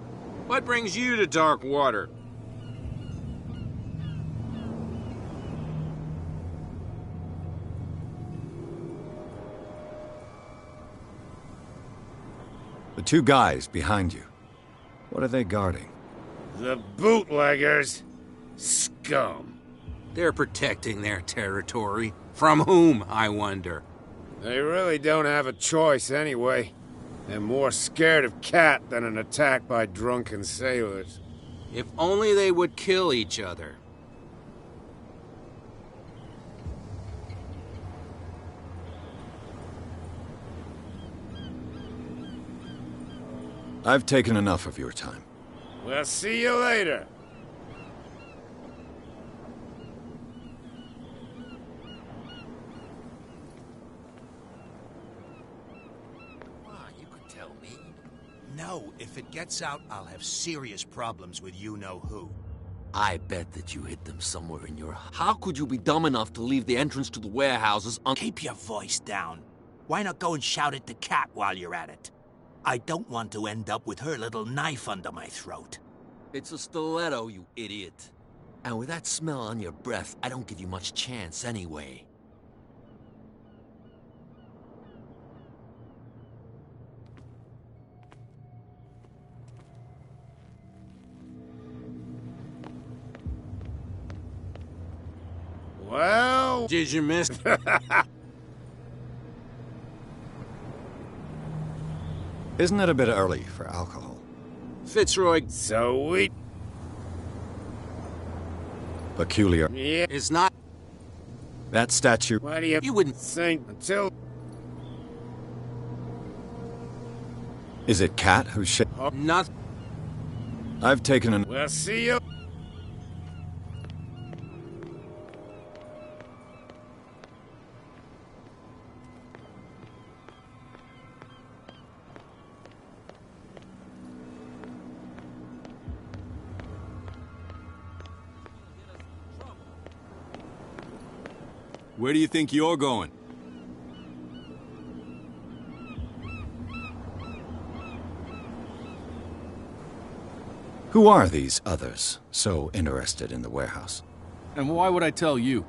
What brings you to Darkwater? The two guys behind you. What are they guarding? The bootleggers. Scum. They're protecting their territory. From whom, I wonder? They really don't have a choice anyway. They're more scared of Cat than an attack by drunken sailors. If only they would kill each other. I've taken enough of your time. We'll see you later. No, if it gets out, I'll have serious problems with you-know-who. I bet that you hid them somewhere in your... How could you be dumb enough to leave the entrance to the warehouses un... Keep your voice down. Why not go and shout at the cat while you're at it? I don't want to end up with her little knife under my throat. It's a stiletto, you idiot. And with that smell on your breath, I don't give you much chance anyway. Well... Did you miss? Isn't it a bit early for alcohol? Fitzroy. So we... Peculiar. Yeah. It's not. That statue... Why do you... You wouldn't. think until... Is it Cat who's shit? Not. I've taken an... We'll see you. Where do you think you're going? Who are these others so interested in the warehouse? And why would I tell you?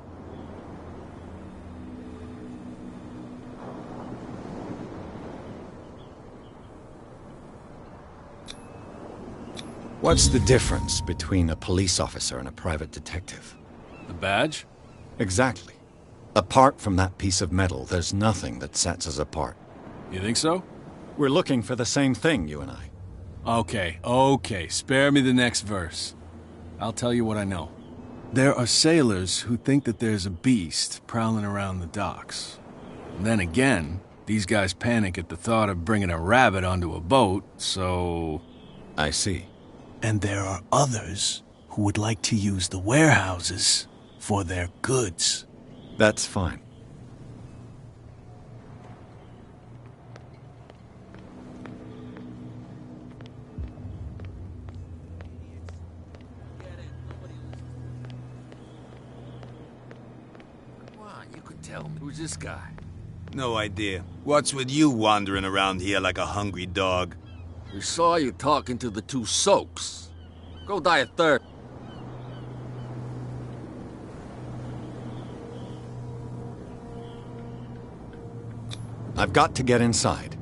What's the difference between a police officer and a private detective? The badge? Exactly. Apart from that piece of metal, there's nothing that sets us apart. You think so? We're looking for the same thing, you and I. Okay. Spare me the next verse. I'll tell you what I know. There are sailors who think that there's a beast prowling around the docks. And then again, these guys panic at the thought of bringing a rabbit onto a boat, so... I see. And there are others who would like to use the warehouses for their goods. That's fine. Come on, you could tell me. Who's this guy? No idea. What's with you wandering around here like a hungry dog? We saw you talking to the two soaks. Go die of thirst. I've got to get inside.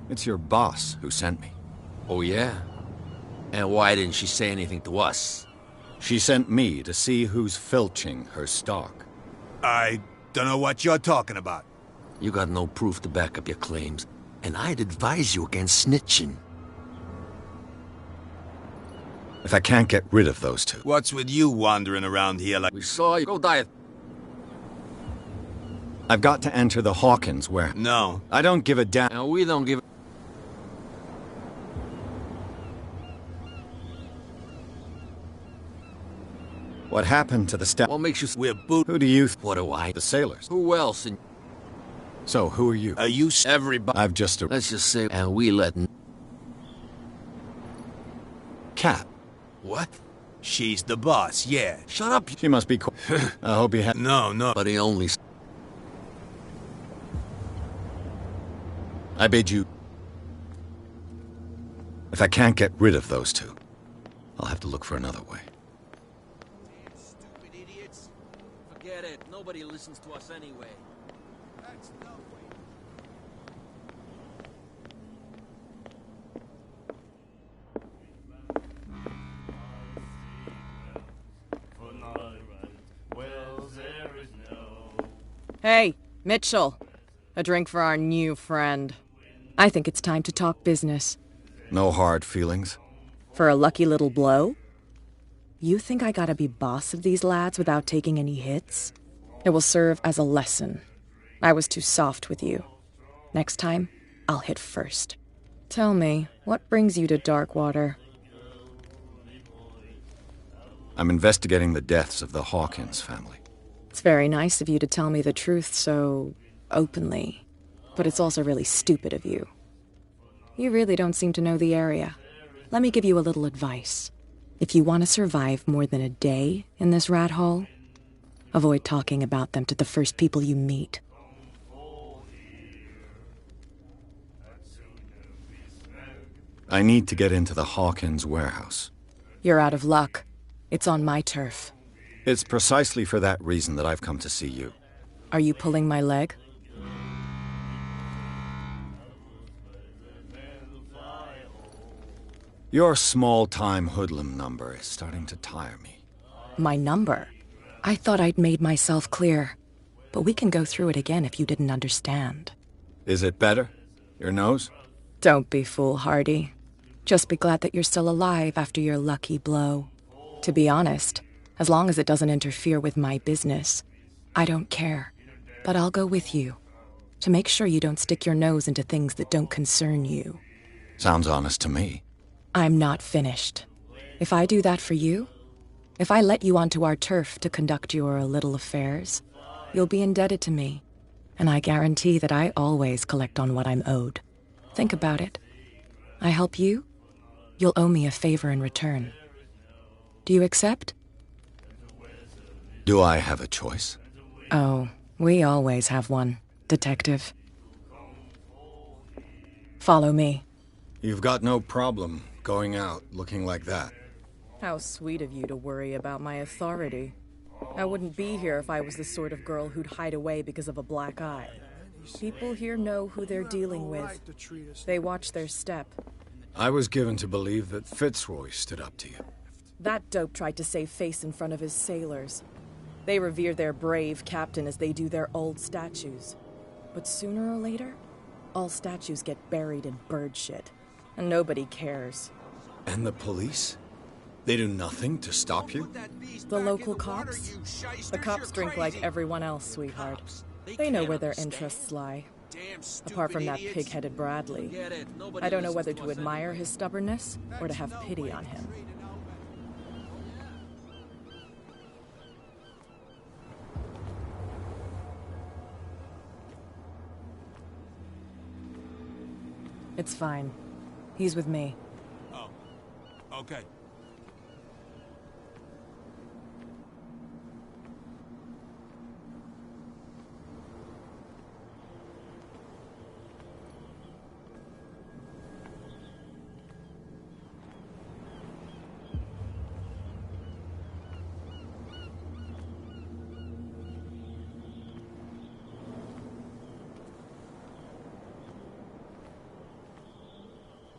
It's your boss who sent me. Oh, yeah? And why didn't she say anything to us? She sent me to see who's filching her stock. I don't know what you're talking about. You got no proof to back up your claims, and I'd advise you against snitching. If I can't get rid of those two... What's with you wandering around here like... We saw you. Go die. I've got to enter the Hawkins warehouse. No. I don't give a damn... And we don't give a... What happened to the staff? What makes you... We're boot... Who do you... What do I... The sailors. Who else? And... So, who are you? Are you... Everybody. I've just... Let's just say... And we let... Cat. What? She's the boss, yeah. Shut up. She must be... I hope you have... No. But he only... I bid you... If I can't get rid of those two, I'll have to look for another way. Damn stupid idiots. Forget it. Nobody listens to us anyway. That's no way. Hey, Mitchell. A drink for our new friend. I think it's time to talk business. No hard feelings? For a lucky little blow? You think I gotta be boss of these lads without taking any hits? It will serve as a lesson. I was too soft with you. Next time, I'll hit first. Tell me, what brings you to Darkwater? I'm investigating the deaths of the Hawkins family. It's very nice of you to tell me the truth so... openly. But it's also really stupid of you. You really don't seem to know the area. Let me give you a little advice. If you want to survive more than a day in this rat hole, avoid talking about them to the first people you meet. I need to get into the Hawkins warehouse. You're out of luck. It's on my turf. It's precisely for that reason that I've come to see you. Are you pulling my leg? Your small-time hoodlum number is starting to tire me. My number? I thought I'd made myself clear, but we can go through it again if you didn't understand. Is it better? Your nose? Don't be foolhardy. Just be glad that you're still alive after your lucky blow. To be honest, as long as it doesn't interfere with my business, I don't care. But I'll go with you, to make sure you don't stick your nose into things that don't concern you. Sounds honest to me. I'm not finished. If I do that for you, if I let you onto our turf to conduct your little affairs, you'll be indebted to me, and I guarantee that I always collect on what I'm owed. Think about it. I help you, you'll owe me a favor in return. Do you accept? Do I have a choice? Oh, we always have one, Detective. Follow me. You've got no problem going out looking like that. How sweet of you to worry about my authority. I wouldn't be here if I was the sort of girl who'd hide away because of a black eye. People here know who they're dealing with. They watch their step. I was given to believe that Fitzroy stood up to you. That dope tried to save face in front of his sailors. They revere their brave captain as they do their old statues. But sooner or later, all statues get buried in bird shit, and nobody cares. And the police? They do nothing to stop you? The local cops? The cops drink like everyone else, sweetheart. They know where their interests lie. Apart from that pig-headed Bradley, I don't know whether to admire his stubbornness or to have pity on him. It's fine. He's with me. Oh, okay.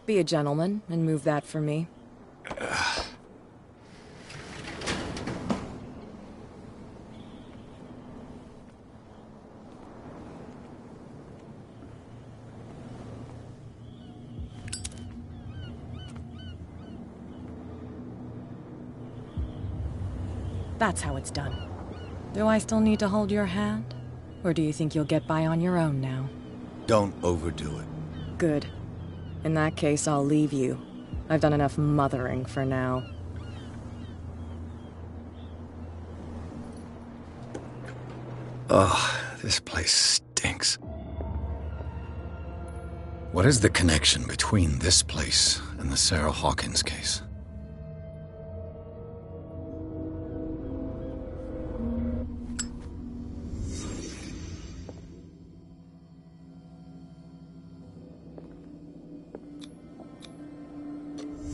Be a gentleman and move that for me. That's how it's done. Do I still need to hold your hand? Or do you think you'll get by on your own now? Don't overdo it. Good. In that case, I'll leave you. I've done enough mothering for now. Ugh, this place stinks. What is the connection between this place and the Sarah Hawkins case?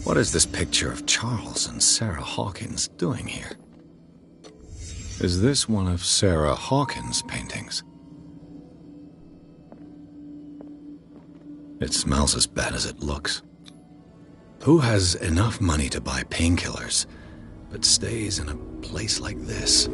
What is this picture of Charles and Sarah Hawkins doing here? Is this one of Sarah Hawkins' paintings? It smells as bad as it looks. Who has enough money to buy painkillers, but stays in a place like this?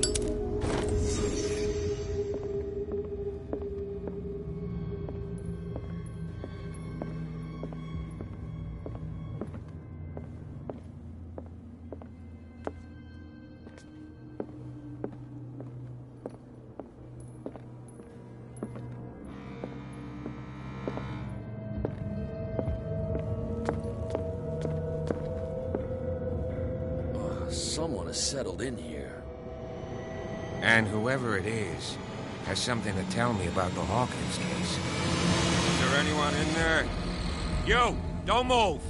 Someone has settled in here. And whoever it is has something to tell me about the Hawkins case. Is there anyone in there? You! Don't move!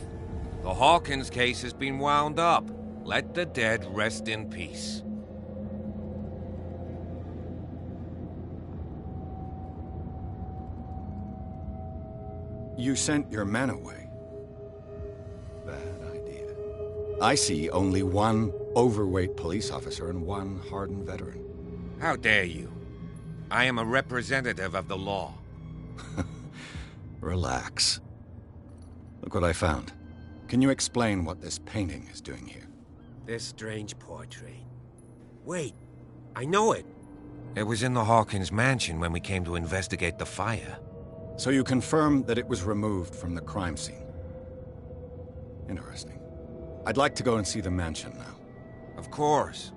The Hawkins case has been wound up. Let the dead rest in peace. You sent your men away. Bad idea. I see only one overweight police officer and one hardened veteran. How dare you? I am a representative of the law. Relax. Look what I found. Can you explain what this painting is doing here? This strange portrait. Wait, I know it. It was in the Hawkins mansion when we came to investigate the fire. So you confirm that it was removed from the crime scene. Interesting. I'd like to go and see the mansion now. Of course.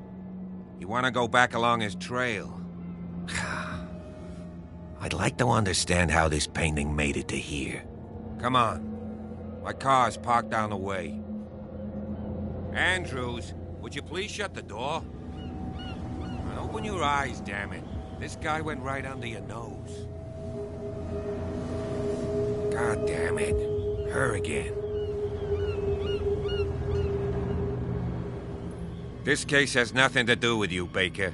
You want to go back along his trail? I'd like to understand how this painting made it to here. Come on. My car's parked down the way. Andrews, would you please shut the door? And open your eyes, damn it. This guy went right under your nose. God damn it. Her again. This case has nothing to do with you, Baker.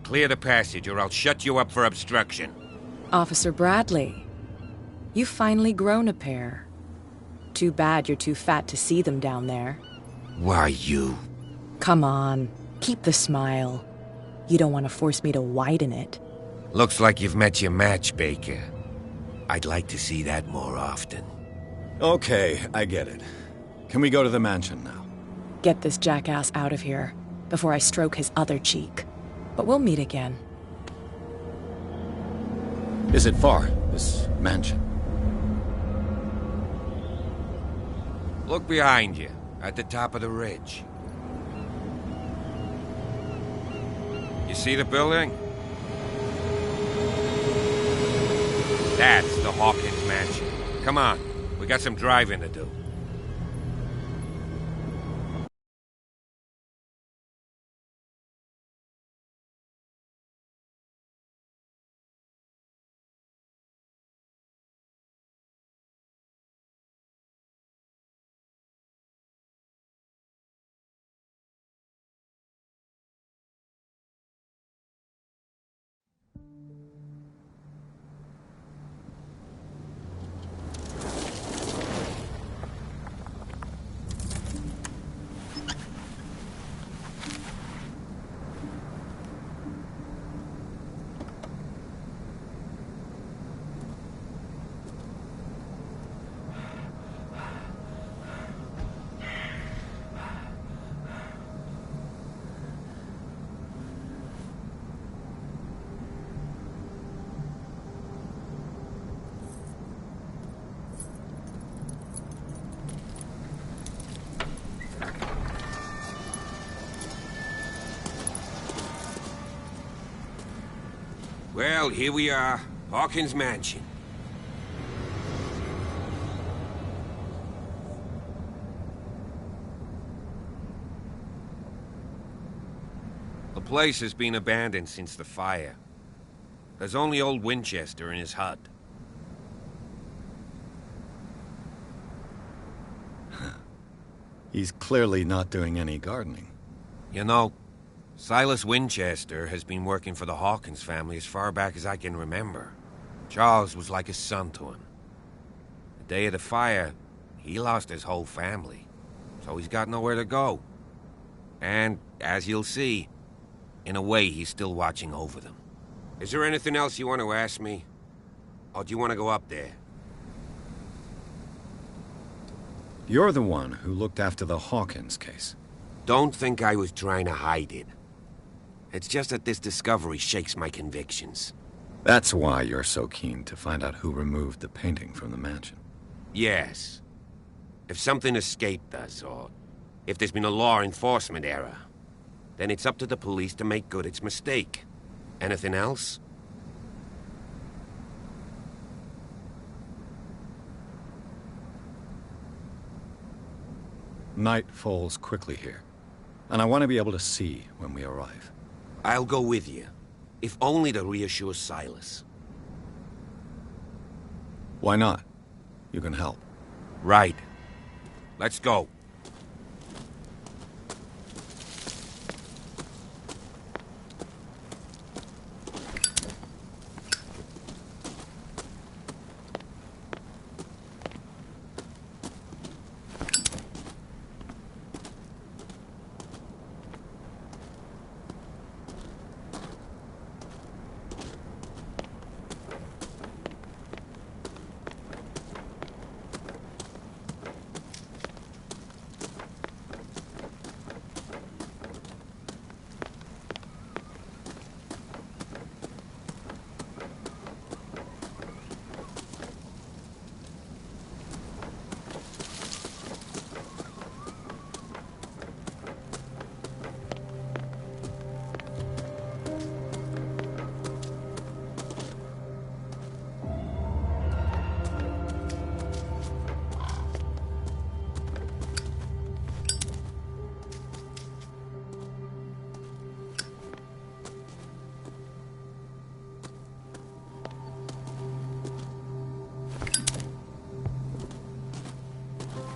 Clear the passage or I'll shut you up for obstruction. Officer Bradley, you've finally grown a pair. Too bad you're too fat to see them down there. Why, you... Come on, keep the smile. You don't want to force me to widen it. Looks like you've met your match, Baker. I'd like to see that more often. Okay, I get it. Can we go to the mansion now? Get this jackass out of here before I stroke his other cheek. But we'll meet again. Is it far, this mansion? Look behind you, at the top of the ridge. You see the building? That's the Hawkins mansion. Come on, we got some driving to do. Well, here we are. Hawkins Mansion. The place has been abandoned since the fire. There's only old Winchester in his hut. He's clearly not doing any gardening. You know, Silas Winchester has been working for the Hawkins family as far back as I can remember. Charles was like a son to him. The day of the fire, he lost his whole family, so he's got nowhere to go. And, as you'll see, in a way, he's still watching over them. Is there anything else you want to ask me? Or do you want to go up there? You're the one who looked after the Hawkins case. Don't think I was trying to hide it. It's just that this discovery shakes my convictions. That's why you're so keen to find out who removed the painting from the mansion. Yes. If something escaped us, or if there's been a law enforcement error, then it's up to the police to make good its mistake. Anything else? Night falls quickly here, and I want to be able to see when we arrive. I'll go with you, if only to reassure Silas. Why not? You can help. Right. Let's go.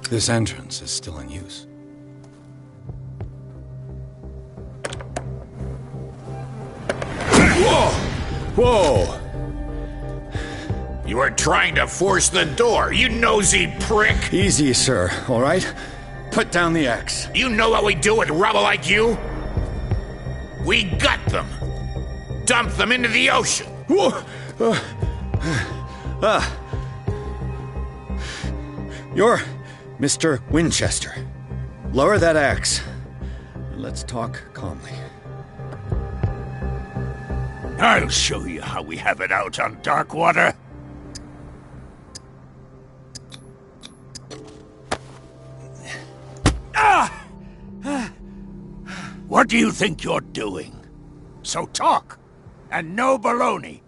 This entrance is still in use. Whoa! Whoa! You were trying to force the door, you nosy prick! Easy, sir, all right? Put down the axe. You know what we do with rubble like you? We gut them. Dump them into the ocean. Whoa! You're Mr. Winchester. Lower that axe. Let's talk calmly. I'll show you how we have it out on Darkwater. What do you think you're doing? So talk, and no baloney.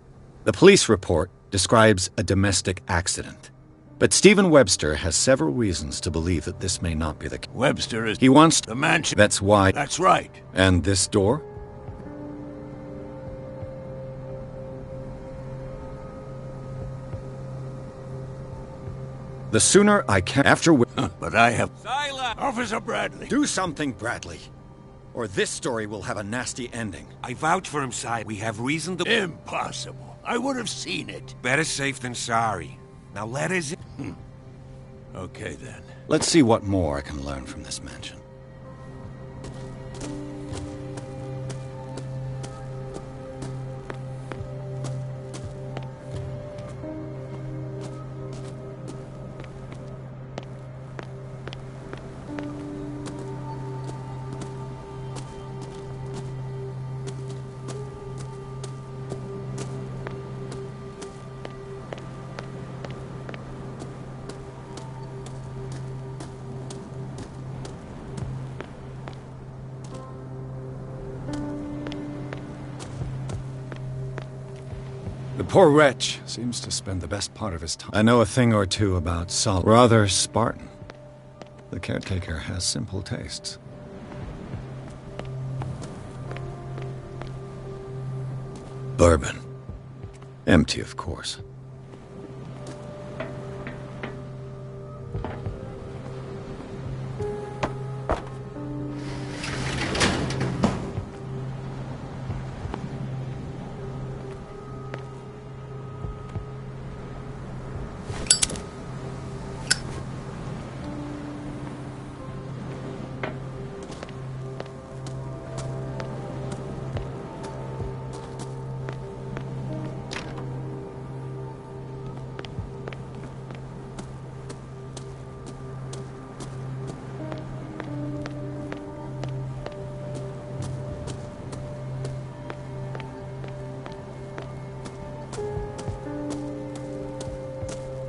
The police report describes a domestic accident. But Stephen Webster has several reasons to believe that this may not be the case. Webster is... He wants the mansion. That's why... That's right. And this door? The sooner I can... After... But I have... Silence! Officer Bradley! Do something, Bradley. Or this story will have a nasty ending. I vouch for him, side. We have reason to... Impossible. I would have seen it. Better safe than sorry. Now let us in. Okay, then. Let's see what more I can learn from this mansion. The poor wretch seems to spend the best part of his time. I know a thing or two about salt. Rather Spartan. The caretaker has simple tastes. Bourbon. Empty, of course.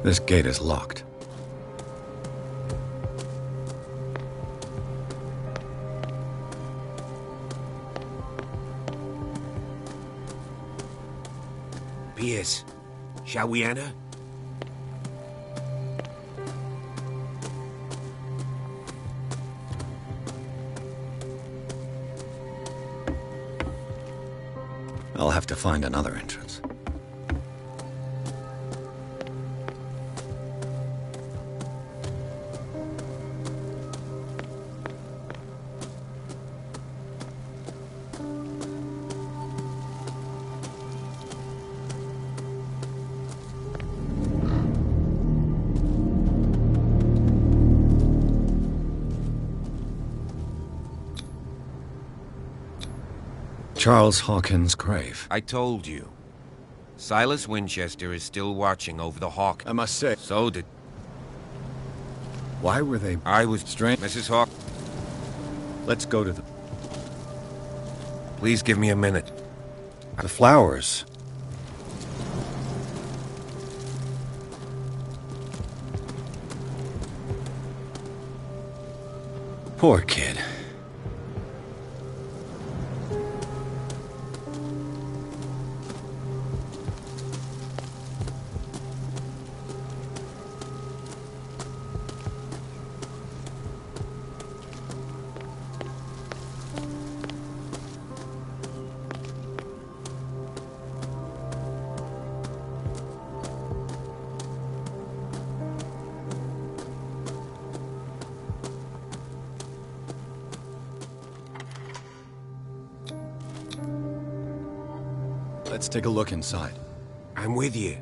This gate is locked. Pierce, shall we enter? I'll have to find another entrance. Charles Hawkins' grave. I told you. Silas Winchester is still watching over the Hawk. I must say. So did... Why were they... I was... strange. Mrs. Hawk. Let's go to the... Please give me a minute. The flowers. Poor kid. Let's take a look inside. I'm with you.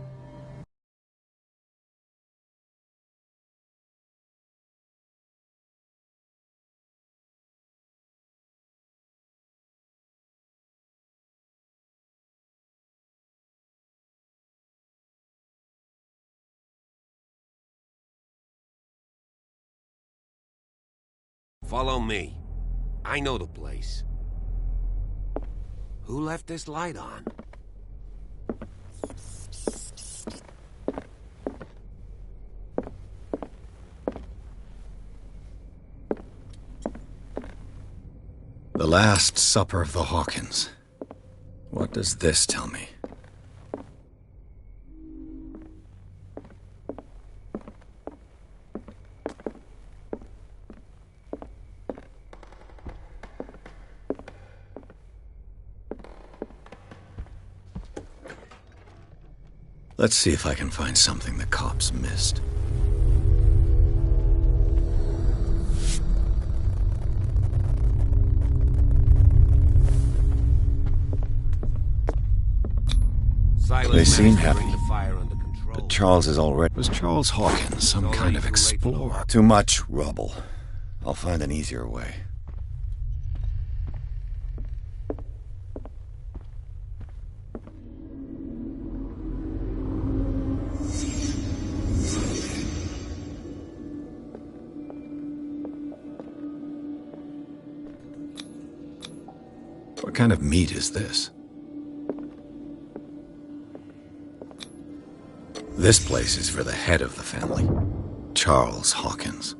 Follow me. I know the place. Who left this light on? The Last Supper of the Hawkins. What does this tell me? Let's see if I can find something the cops missed. They seem happy, but Charles is already... Was Charles Hawkins some kind of explorer? Too much rubble. I'll find an easier way. What kind of meat is this? This place is for the head of the family, Charles Hawkins.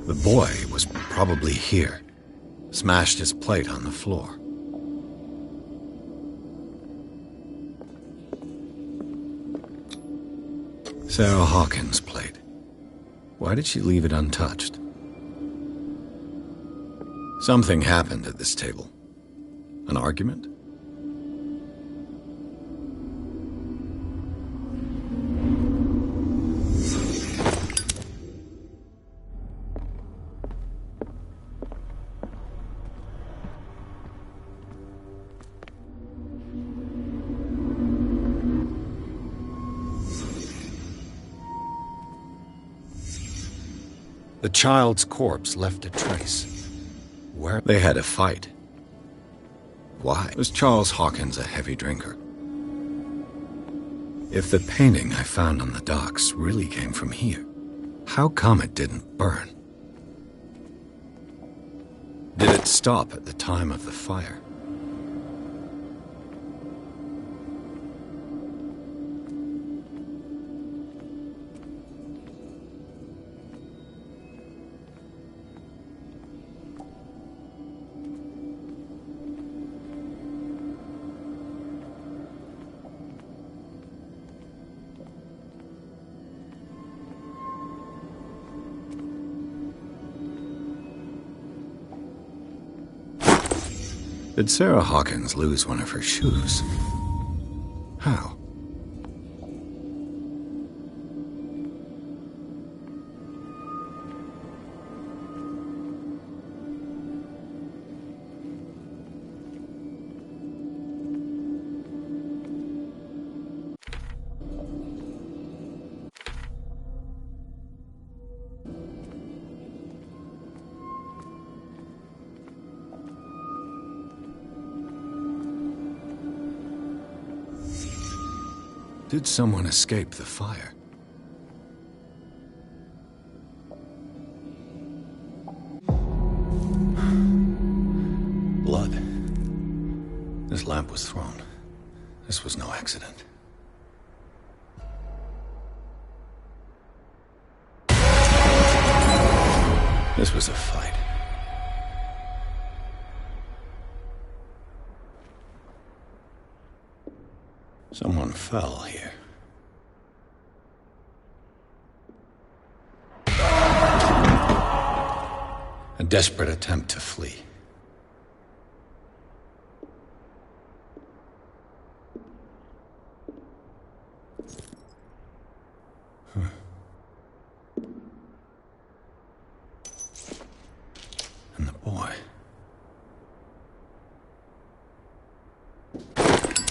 The boy was probably here, smashed his plate on the floor. Sarah Hawkins' plate. Why did she leave it untouched? Something happened at this table. An argument? The child's corpse left a trace. Where they had a fight. Why? Was Charles Hawkins a heavy drinker? If the painting I found on the docks really came from here, how come it didn't burn? Did it stop at the time of the fire? Did Sarah Hawkins lose one of her shoes? How? Did someone escape the fire? Blood. This lamp was thrown. This was no accident. This was a fight. Someone fell here. A desperate attempt to flee. And the boy.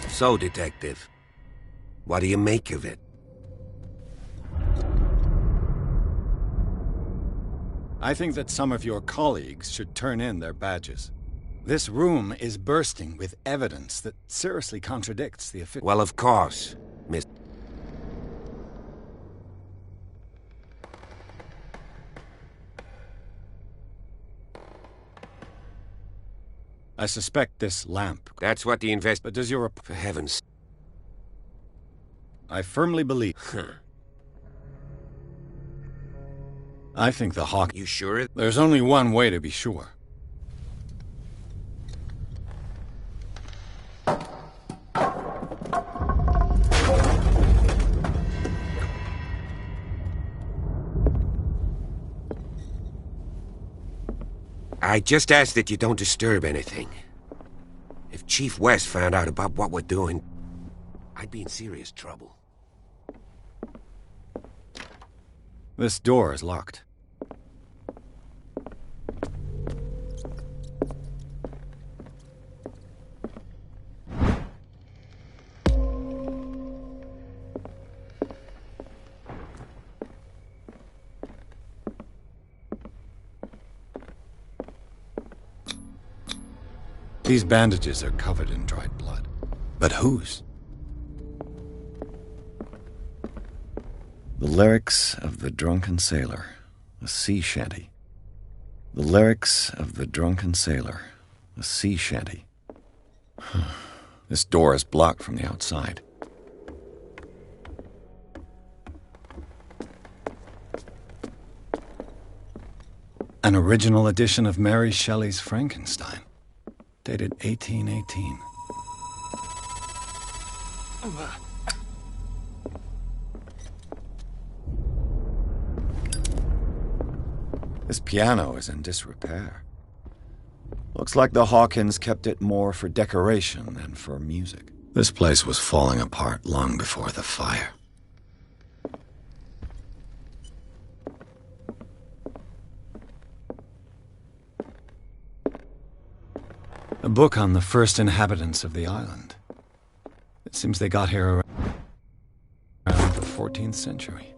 So, Detective, what do you make of it? I think that some of your colleagues should turn in their badges. This room is bursting with evidence that seriously contradicts the official... Well, of course, Miss... I suspect this lamp... That's what the But does your... For heaven's... I firmly believe... I think the hawk... You sure? There's only one way to be sure. I just ask that you don't disturb anything. If Chief West found out about what we're doing, I'd be in serious trouble. This door is locked. These bandages are covered in dried blood. But whose? The lyrics of the drunken sailor, a sea shanty. The lyrics of the drunken sailor, a sea shanty. This door is blocked from the outside. An original edition of Mary Shelley's Frankenstein, dated 1818. This piano is in disrepair. Looks like the Hawkins kept it more for decoration than for music. This place was falling apart long before the fire. A book on the first inhabitants of the island. It seems they got here around the 14th century.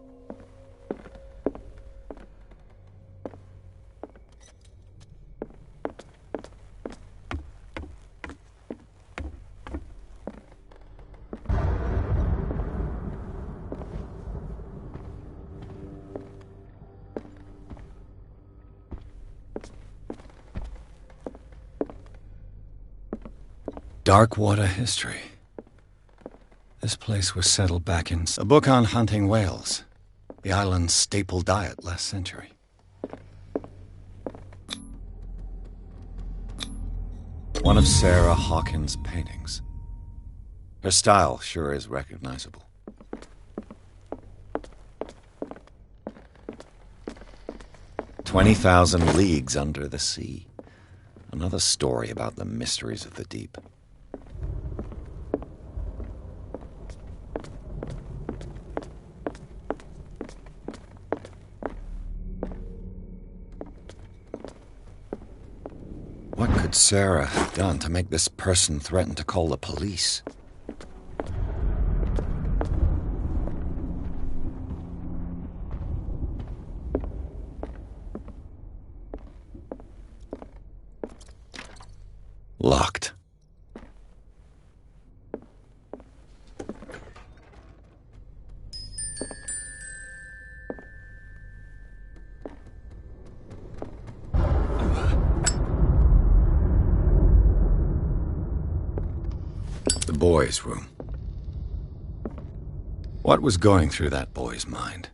Darkwater history. This place was settled back in... A book on hunting whales. The island's staple diet last century. One of Sarah Hawkins' paintings. Her style sure is recognizable. "20,000 Leagues Under the Sea." Another story about the mysteries of the deep. What could Sarah have done to make this person threaten to call the police? Locked. The boy's room. What was going through that boy's mind?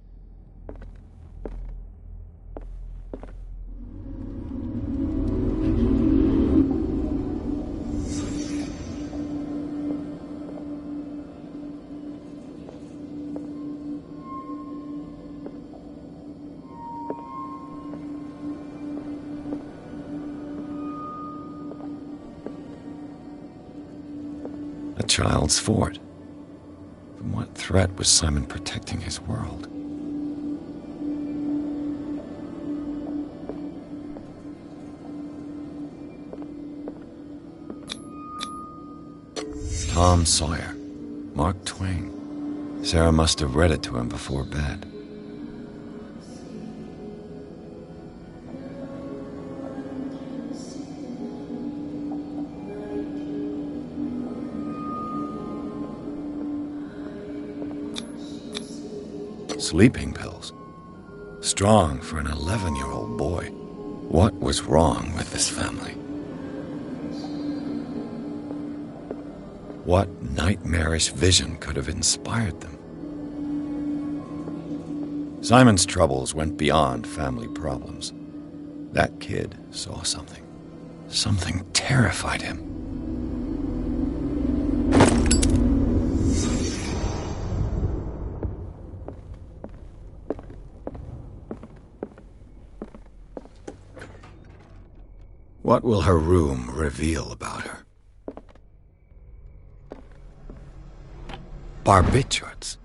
A child's fort. From what threat was Simon protecting his world? Tom Sawyer. Mark Twain. Sarah must have read it to him before bed. Sleeping pills. Strong for an 11-year-old boy. What was wrong with this family? What nightmarish vision could have inspired them? Simon's troubles went beyond family problems. That kid saw something. Something terrified him. What will her room reveal about her? Barbiturates.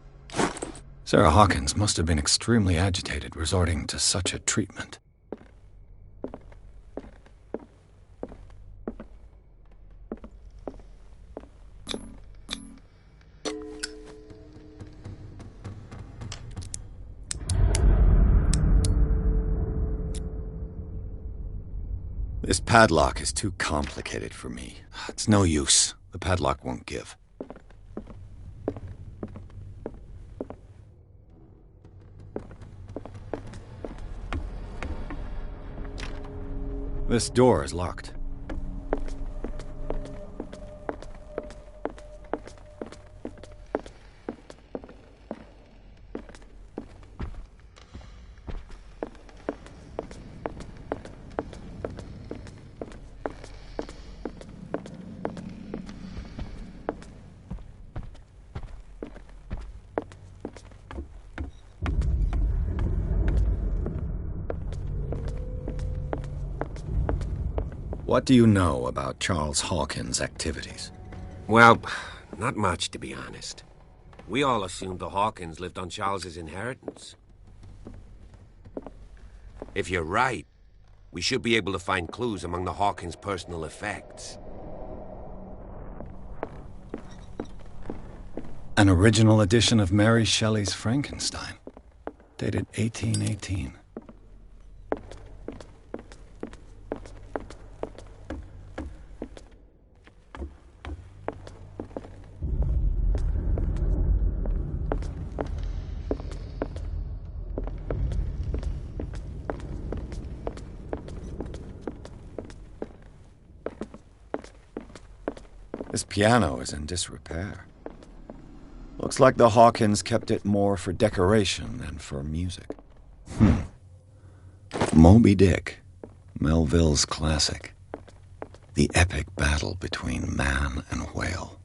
Sarah Hawkins must have been extremely agitated resorting to such a treatment. This padlock is too complicated for me. It's no use. The padlock won't give. This door is locked. What do you know about Charles Hawkins' activities? Well, not much, to be honest. We all assumed the Hawkins lived on Charles's inheritance. If you're right, we should be able to find clues among the Hawkins' personal effects. An original edition of Mary Shelley's Frankenstein, dated 1818. This piano is in disrepair. Looks like the Hawkins kept it more for decoration than for music. Moby Dick, Melville's classic. The epic battle between man and whale.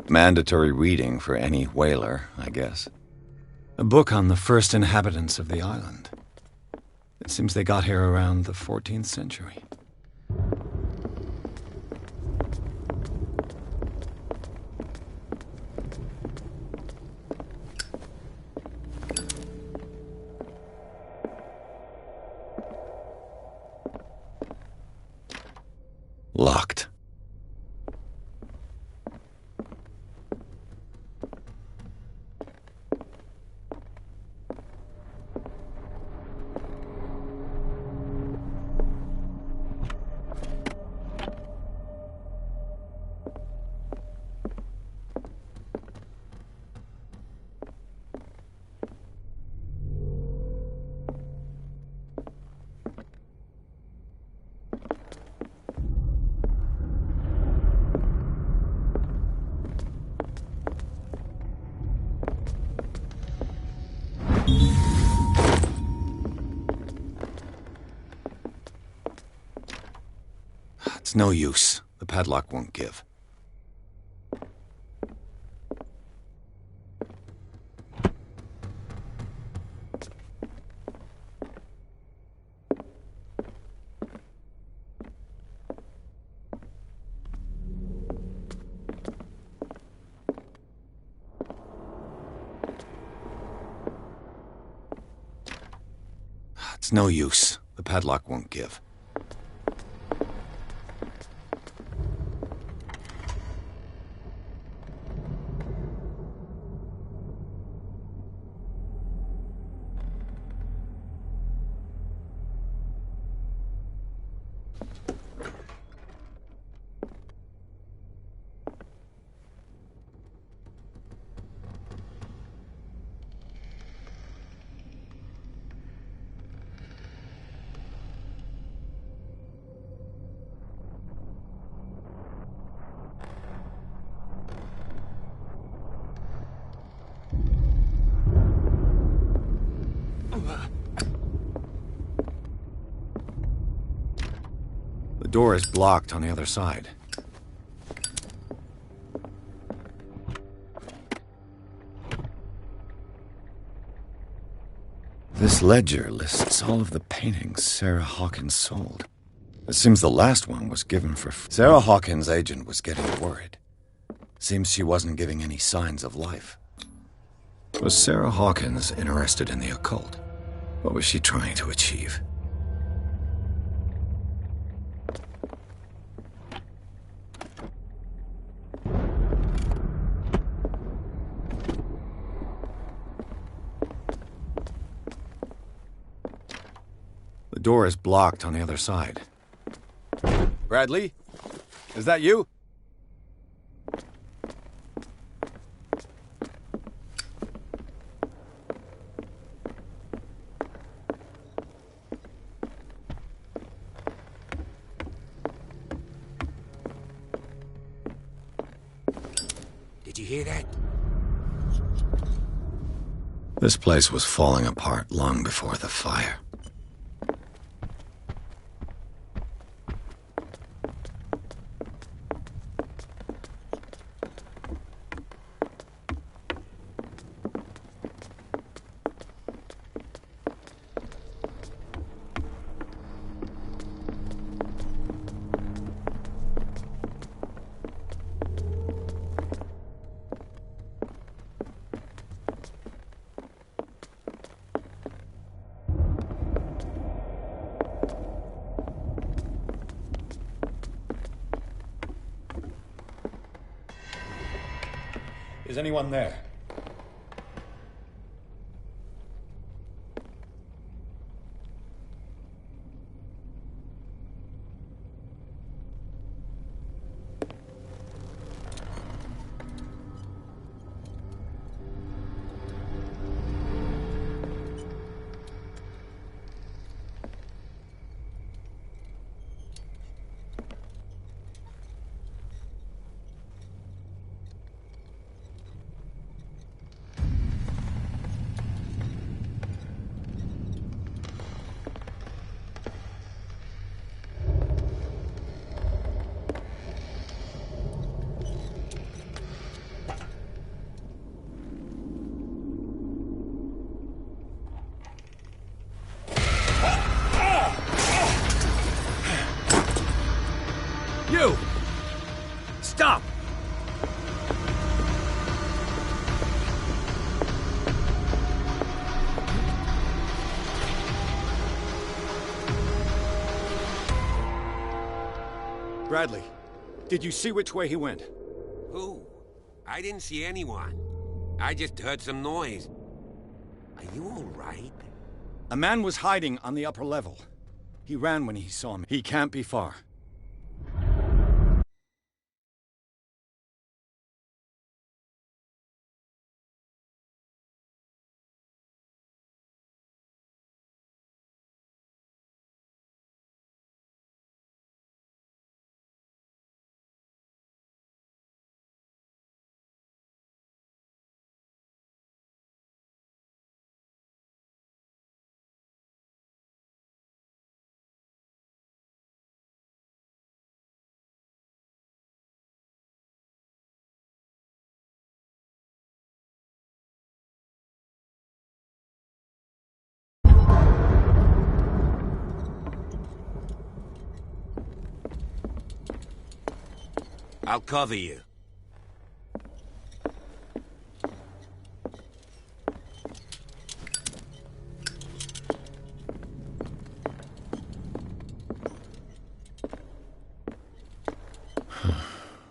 Mandatory reading for any whaler, I guess. A book on the first inhabitants of the island. It seems they got here around the 14th century. Locked. It's no use. The padlock won't give. It's no use. The padlock won't give. The door is blocked on the other side. This ledger lists all of the paintings Sarah Hawkins sold. It seems the last one was given for... Sarah Hawkins' agent was getting worried. Seems she wasn't giving any signs of life. Was Sarah Hawkins interested in the occult? What was she trying to achieve? The door is blocked on the other side. Bradley? Is that you? Did you hear that? This place was falling apart long before the fire. Is anyone there? You! Stop! Bradley, did you see which way he went? Who? I didn't see anyone. I just heard some noise. Are you all right? A man was hiding on the upper level. He ran when he saw me. He can't be far. I'll cover you.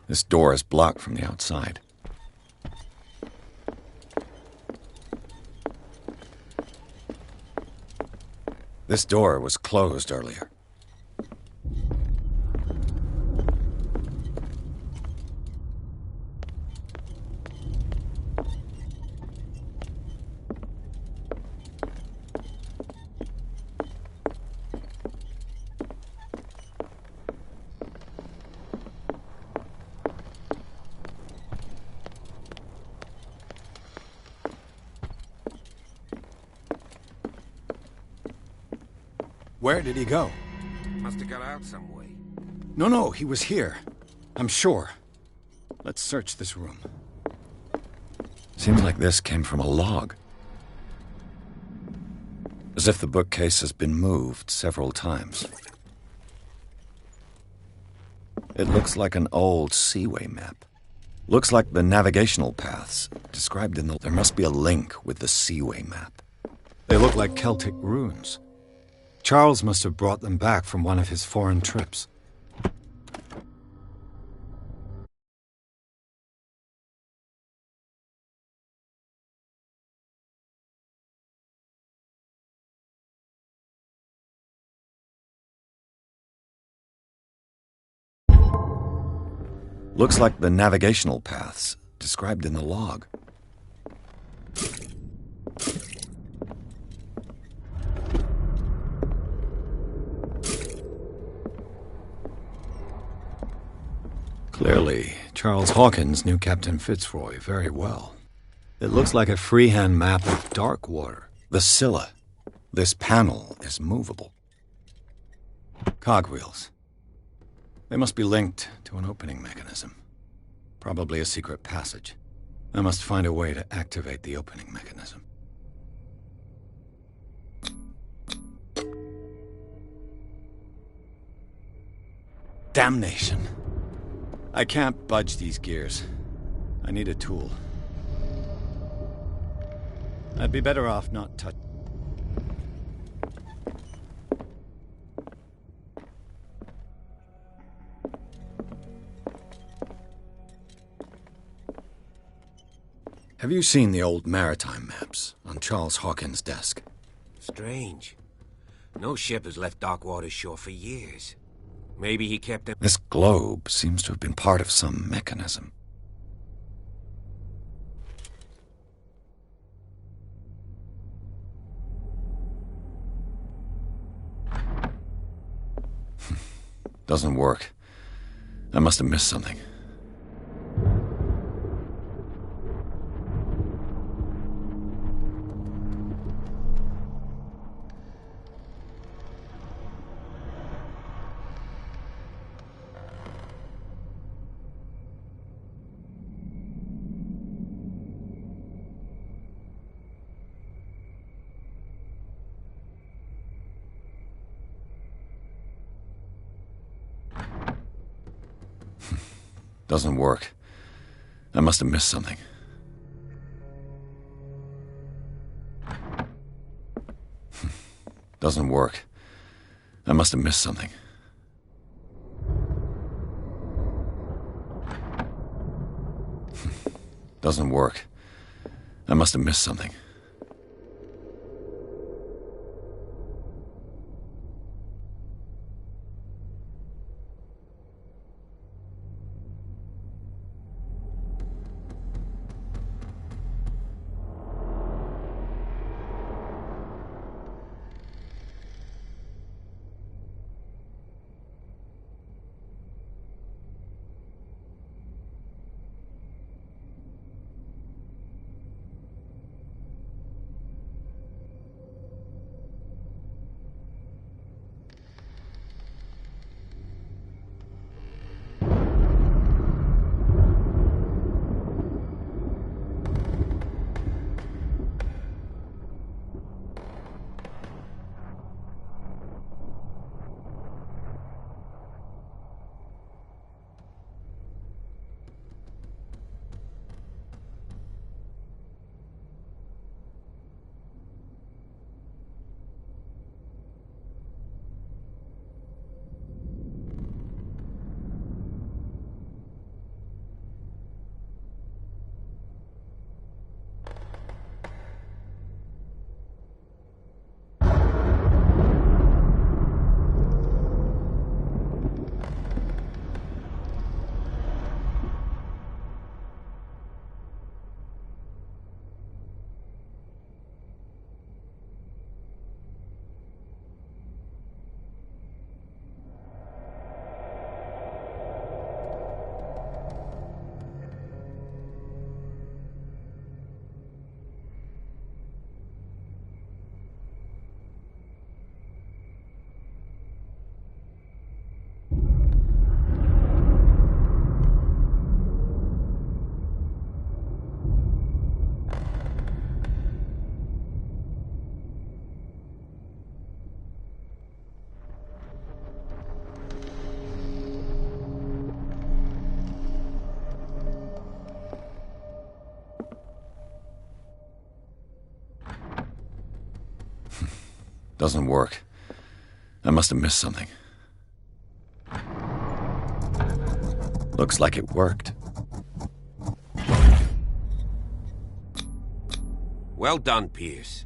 This door is blocked from the outside. This door was closed earlier. Where did he go? Must have got out some way. No, he was here. I'm sure. Let's search this room. Seems like this came from a log. As if the bookcase has been moved several times. It looks like an old seaway map. Looks like the navigational paths described in the... There must be a link with the seaway map. They look like Celtic runes. Charles must have brought them back from one of his foreign trips. Looks like the navigational paths described in the log. Clearly, Charles Hawkins knew Captain Fitzroy very well. It looks like a freehand map of Darkwater. The Scylla. This panel is movable. Cogwheels. They must be linked to an opening mechanism. Probably a secret passage. I must find a way to activate the opening mechanism. Damnation. I can't budge these gears. I need a tool. I'd be better off not touching. Have you seen the old maritime maps on Charles Hawkins' desk? Strange. No ship has left Darkwater's shore for years. Maybe he kept them. This globe seems to have been part of some mechanism. Doesn't work. I must have missed something. Doesn't work. I must have missed something. Doesn't work. I must have missed something. Doesn't work. I must have missed something. Doesn't work. I must have missed something. Looks like it worked. Well done, Pierce.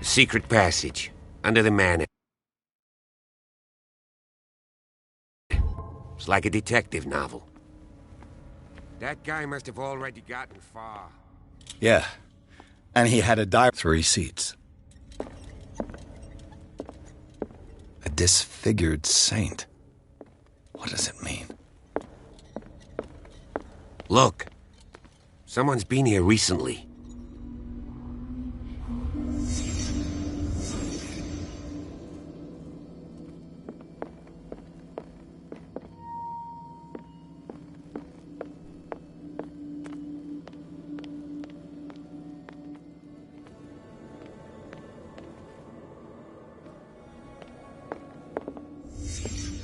Secret passage, under the manor. It's like a detective novel. That guy must have already gotten far. Yeah. And he had a diary. 3 seats. A disfigured saint. What does it mean? Look. Someone's been here recently.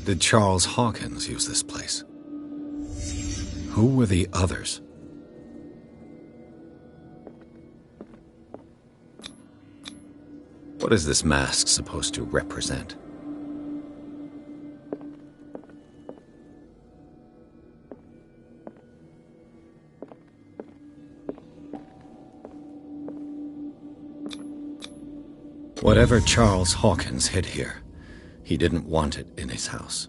Did Charles Hawkins use this place? Who were the others? What is this mask supposed to represent? Whatever Charles Hawkins hid here, he didn't want it in his house.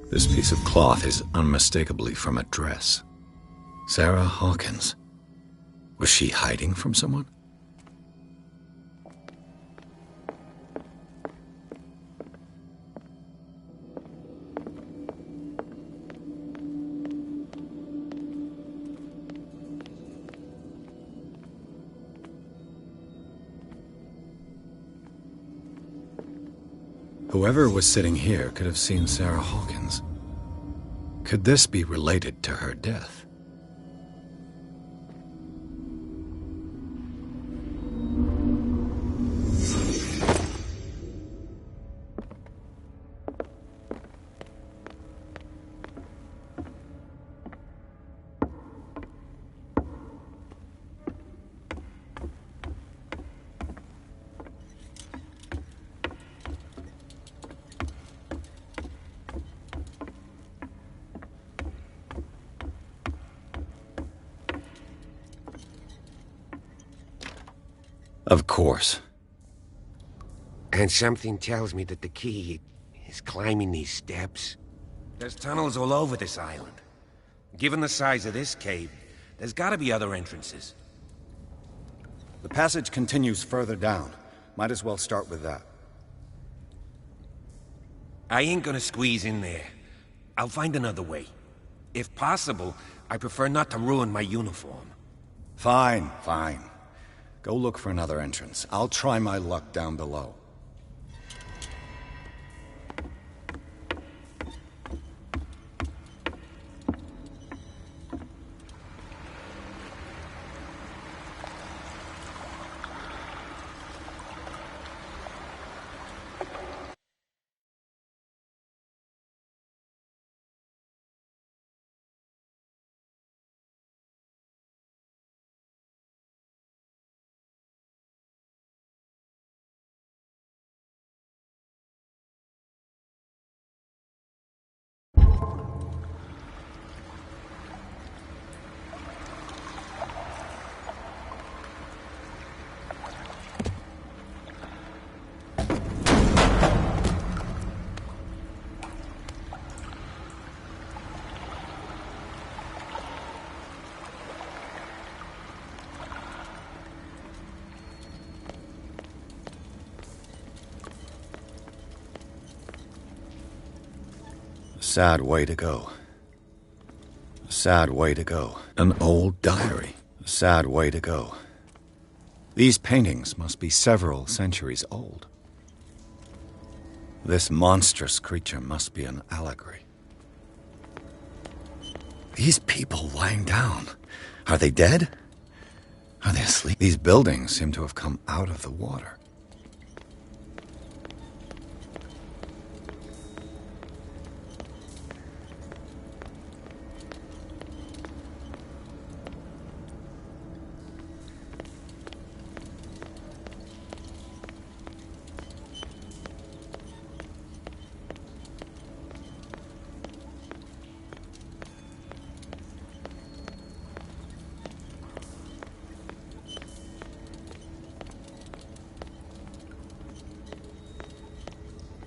This piece of cloth is unmistakably from a dress. Sarah Hawkins. Was she hiding from someone? Whoever was sitting here could have seen Sarah Hawkins. Could this be related to her death? Of course. And something tells me that the key is climbing these steps. There's tunnels all over this island. Given the size of this cave, there's gotta be other entrances. The passage continues further down. Might as well start with that. I ain't gonna squeeze in there. I'll find another way. If possible, I prefer not to ruin my uniform. Fine, fine. Go look for another entrance. I'll try my luck down below. Sad way to go. A sad way to go. An old diary. A sad way to go. These paintings must be several centuries old. This monstrous creature must be an allegory. These people lying down, are they dead? Are they asleep? These buildings seem to have come out of the water.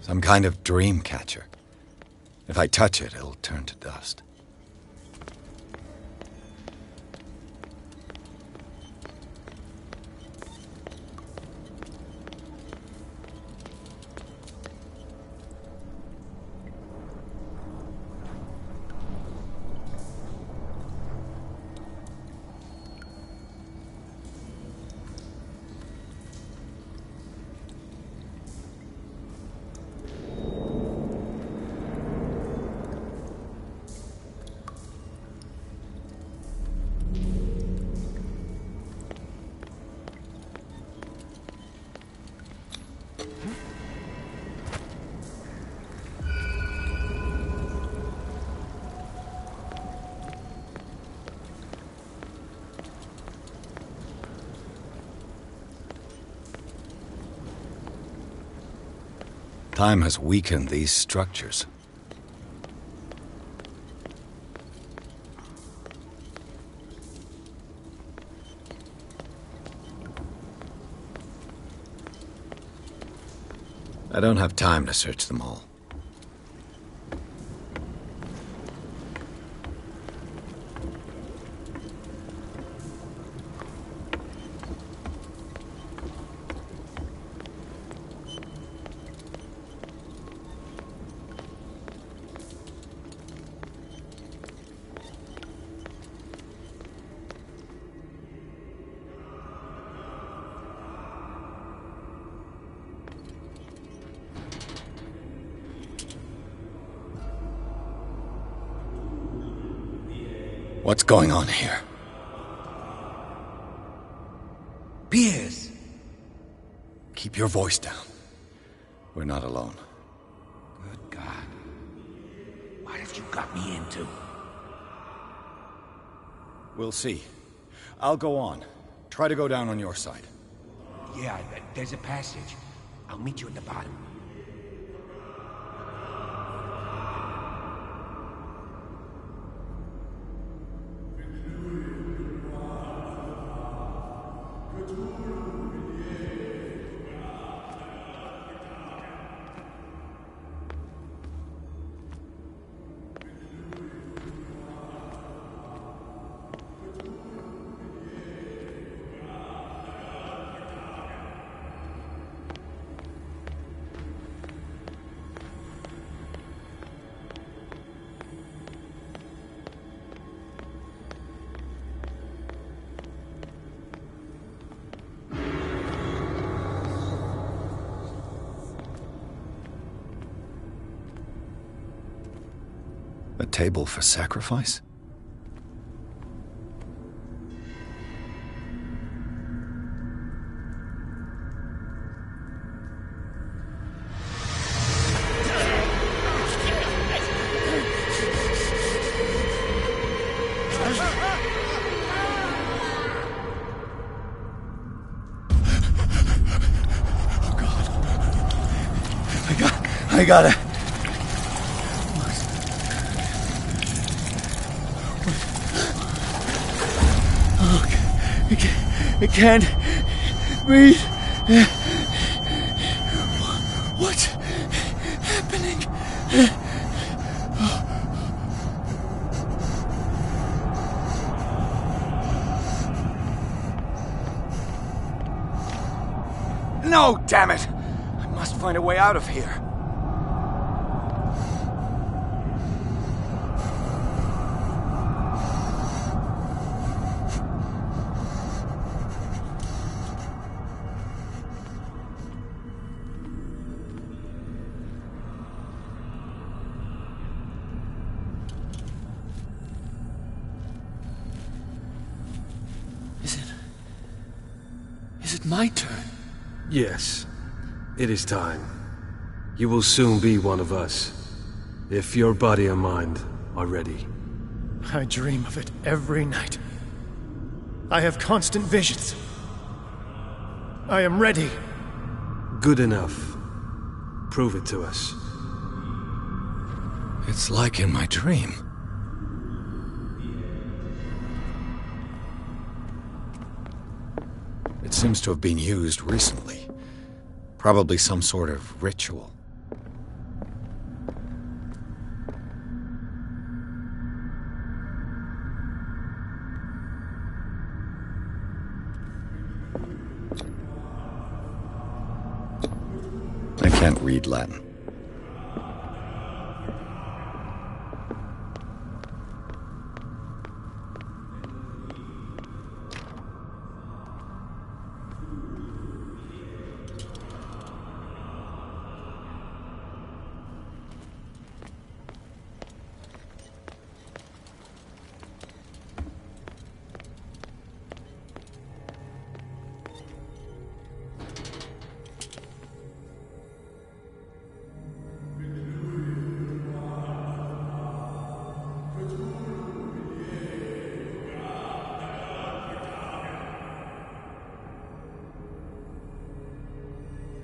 Some kind of dream catcher. If I touch it, it'll turn to dust. Time has weakened these structures. I don't have time to search them all. What's going on here? Piers! Keep your voice down. We're not alone. Good God. What have you got me into? We'll see. I'll go on. Try to go down on your side. Yeah, there's a passage. I'll meet you at the bottom. A table for sacrifice? I gotta... I can't breathe. What's happening? No, damn it! I must find a way out of here. Is it my turn? Yes. It is time. You will soon be one of us, if your body and mind are ready. I dream of it every night. I have constant visions. I am ready. Good enough. Prove it to us. It's like in my dream. It seems to have been used recently. Probably some sort of ritual. I can't read Latin.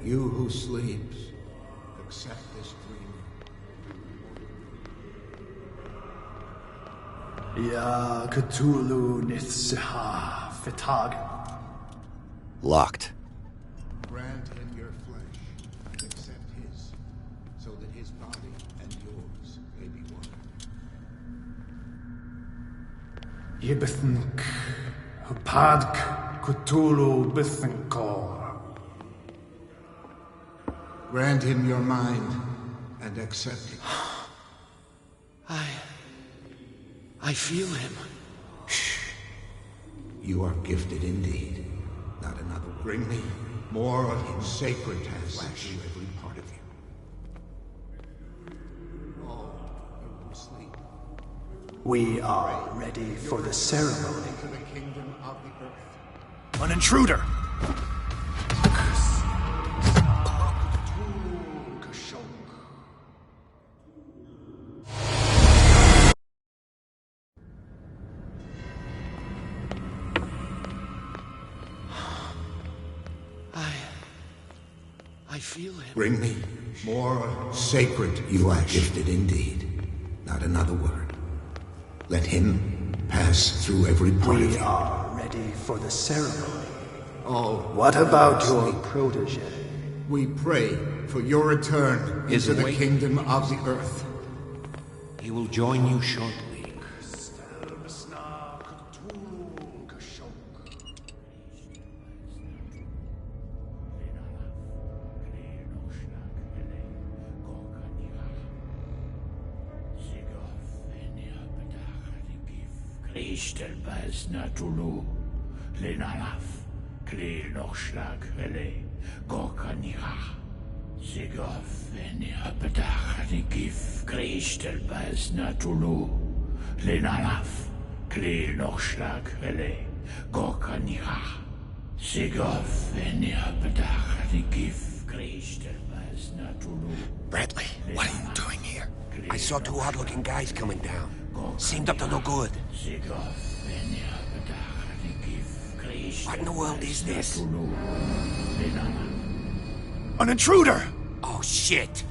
You who sleeps, accept this dream. Ya Cthulhu Nithsiha Fitag. Locked. Grant him your flesh and accept his, so that his body and yours may be one. Yibithink Hupadk Cthulhu Bithinkor. Grant him your mind and accept it. I feel him. Shh. You are gifted indeed. Not another word. Bring me more of his sacred flesh to every part of you. Oh, you will sleep. We are ready for the ceremony. To the kingdom of the earth. An intruder! I feel him. Bring me more sacred. You are gifted indeed. Not another word. Let him pass through every part of you. We are ready for the ceremony. Oh, what about your protege? We pray for your return into the kingdom of the earth. He will join you shortly. Ishtelbaz Natulu, Lenalaf, Kle Noshlag Hele, Gorkanira, Sigof en yapatach ni gif kreistel bas natulu. Lenalaf, kle nochschlag hele, gorkanira. Sigof en yapatach ni gif kreistel bas natulu. Bradley, what are you doing here? I saw two odd-looking guys coming down. Seemed up to no good. What in the world is this? An intruder! Oh, shit!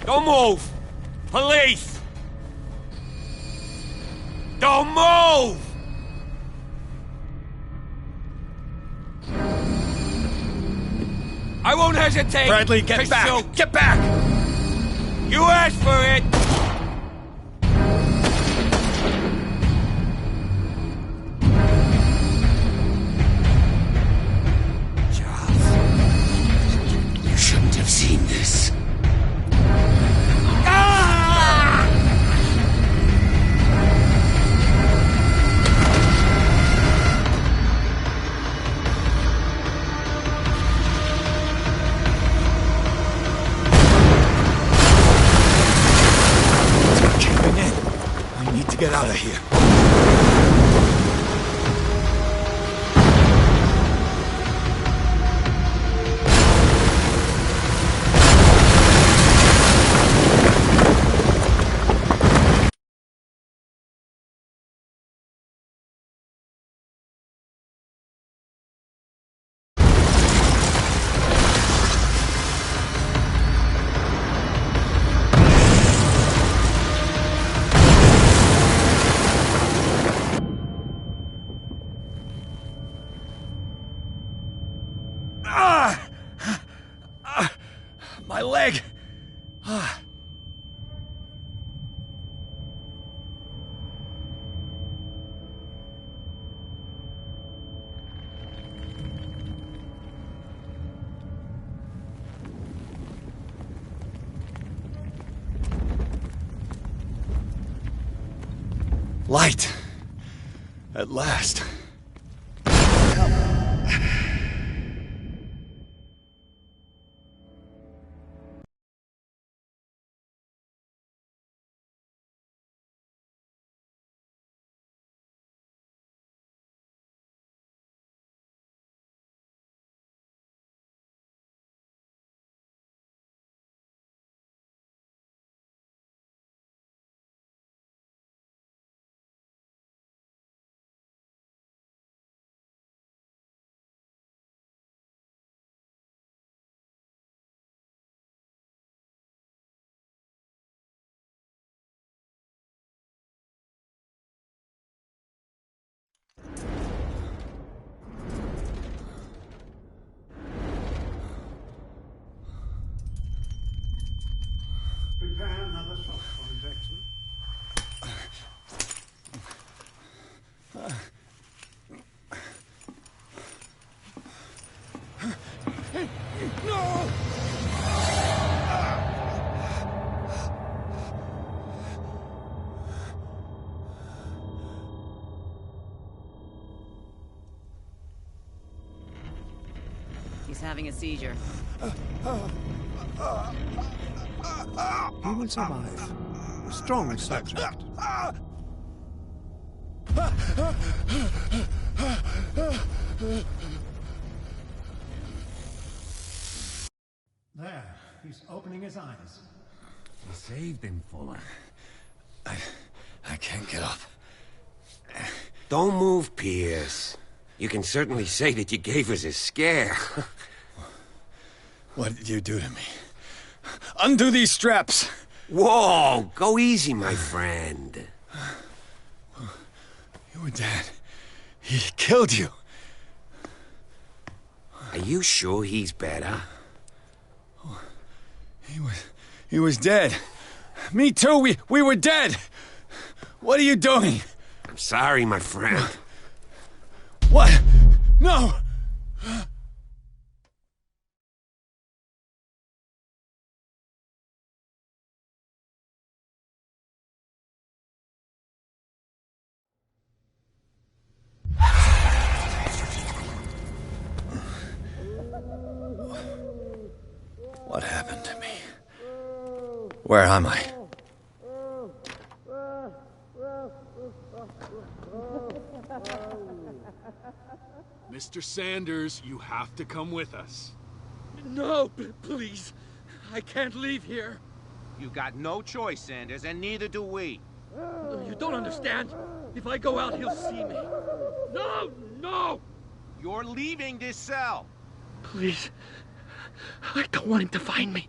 Don't move! Police! Don't move! I won't hesitate! Bradley, get back! Shoot. Get back! You asked for it! You shouldn't have seen this. Get out of here. My leg! Light! At last. Prepare another shot for injection. No! He's having a seizure. He will survive. A strong subject. There, he's opening his eyes. You saved him, Fuller. I can't get up. Don't move, Pierce. You can certainly say that you gave us a scare. What did you do to me? Undo these straps! Whoa! Go easy, my friend. You were dead. He killed you. Are you sure he's better? He was dead. Me too, we were dead. What are you doing? I'm sorry, my friend. What? No! Where am I? Mr. Sanders, you have to come with us. No, please. I can't leave here. You got no choice, Sanders, and neither do we. You don't understand. If I go out, he'll see me. No, no! You're leaving this cell. Please. I don't want him to find me.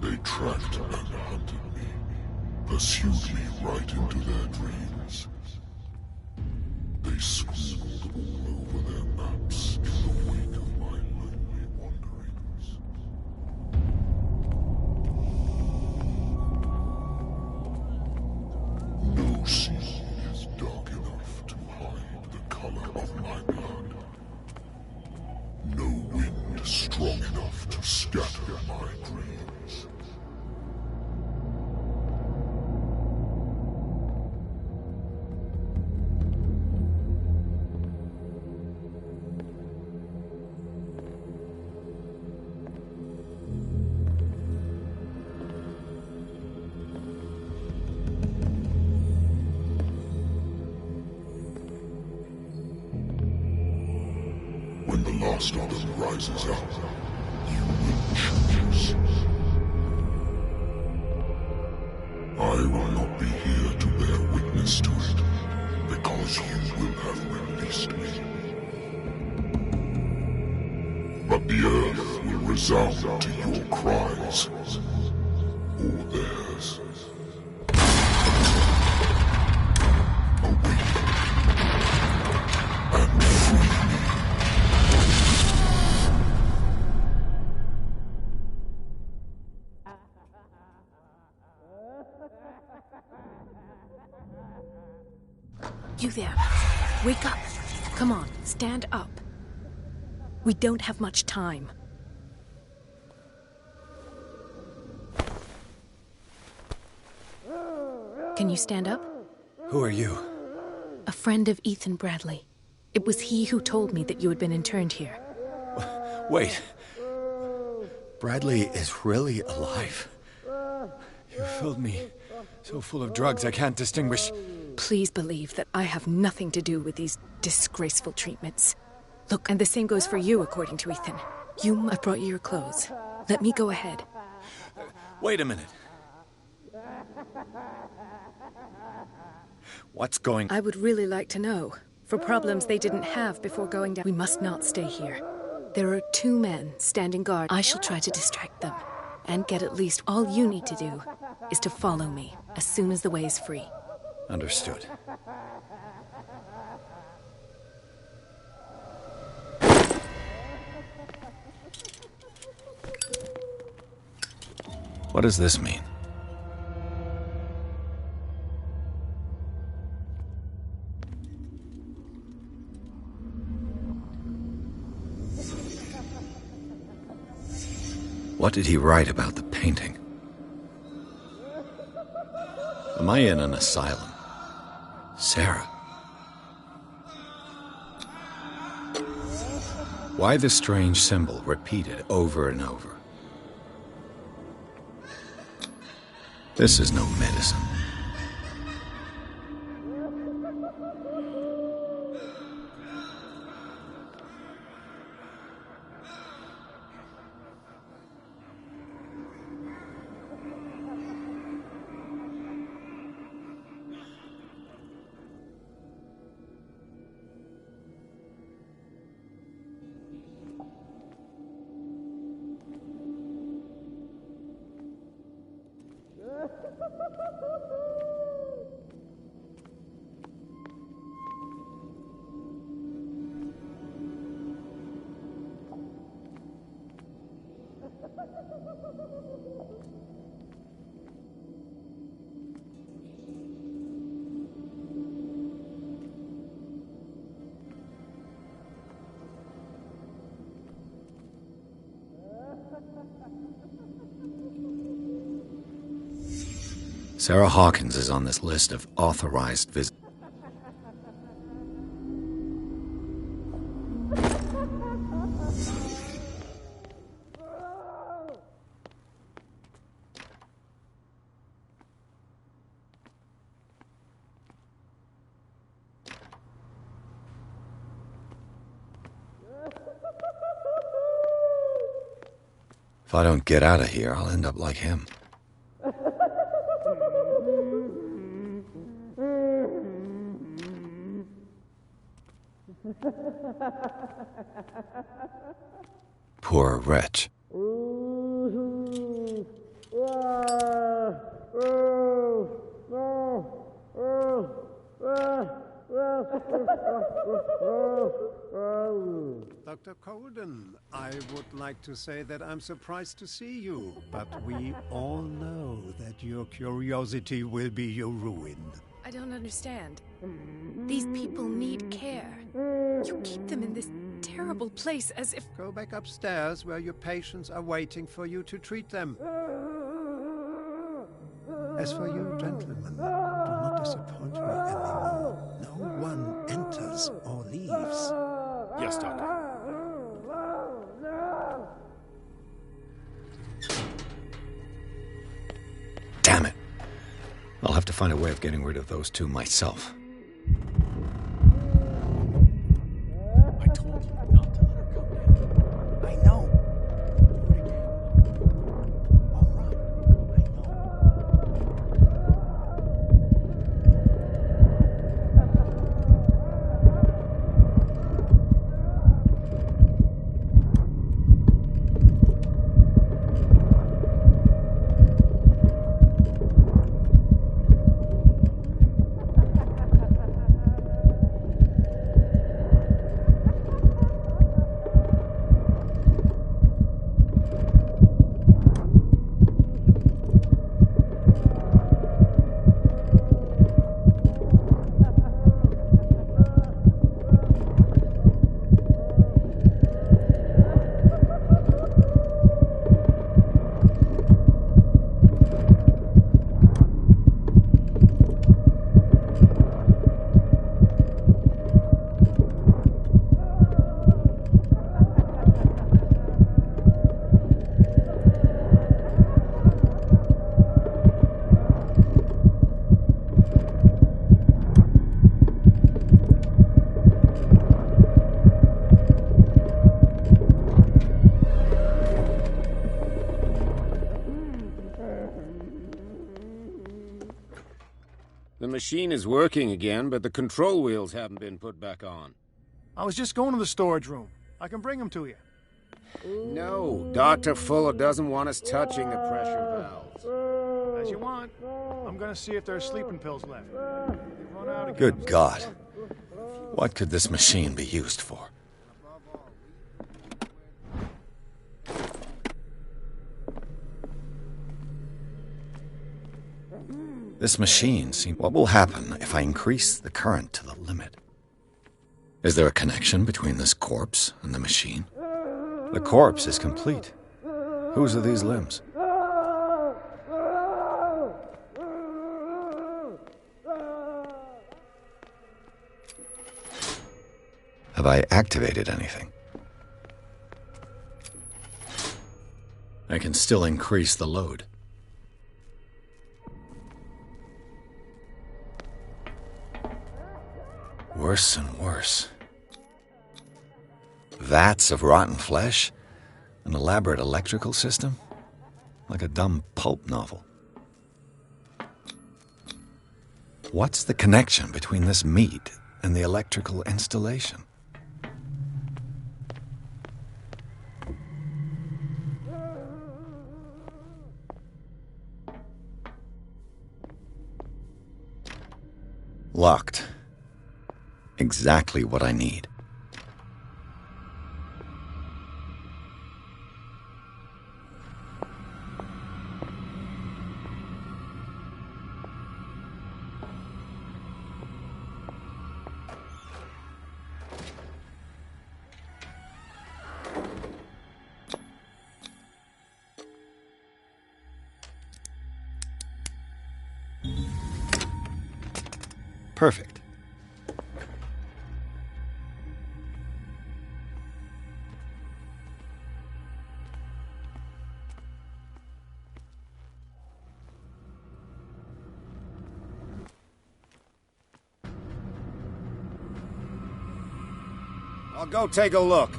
They tracked and hunted me, pursued me right into their dreams. They scrawled all over their maps in the wake of my lonely wanderings. No sea is dark enough to hide the color of my blood. No wind strong enough to scatter my dreams. When the last of them rises up, you will choose. I will not be here to bear witness to it, because you will have released me. But the earth will resound to your cries, or theirs. Awake and free me. You there. Wake up. Come on, stand up. We don't have much time. Can you stand up? Who are you? A friend of Ethan Bradley. It was he who told me that you had been interned here. Wait. Bradley is really alive. You filled me so full of drugs I can't distinguish. Please believe that I have nothing to do with these disgraceful treatments. Look, and the same goes for you, according to Ethan. I've brought you your clothes. Let me go ahead. Wait a minute. What's going on? I would really like to know. For problems they didn't have before going down, we must not stay here. There are 2 men standing guard. I shall try to distract them. And get at least all you need to do is to follow me as soon as the way is free. Understood. What does this mean? What did he write about the painting? Am I in an asylum? Sarah. Why the strange symbol repeated over and over? This is no medicine. Sarah Hawkins is on this list of authorized visitors. If I don't get out of here, I'll end up like him. Poor wretch. Dr. Colden, I would like to say that I'm surprised to see you, but we all know that your curiosity will be your ruin. I don't understand. These people need care. You keep them in this terrible place as if... Go back upstairs where your patients are waiting for you to treat them. As for you, gentlemen, do not disappoint me anymore. No one enters or leaves. Yes, Doctor. Damn it. I'll have to find a way of getting rid of those two myself. I told you not to let her come in. I know. Do it again. All right. I know. The machine is working again, but the control wheels haven't been put back on. I was just going to the storage room. I can bring them to you. No, Dr. Fuller doesn't want us touching the pressure valves. As you want. I'm going to see if there are sleeping pills left. They've run out again. Good God. What could this machine be used for? This machine seems... What will happen if I increase the current to the limit? Is there a connection between this corpse and the machine? The corpse is complete. Whose are these limbs? Have I activated anything? I can still increase the load. Worse and worse. Vats of rotten flesh? An elaborate electrical system? Like a dumb pulp novel. What's the connection between this meat and the electrical installation? Locked. Exactly what I need. Perfect. I'll go take a look.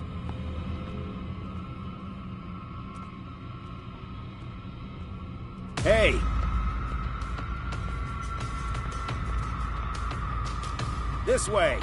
Hey! This way!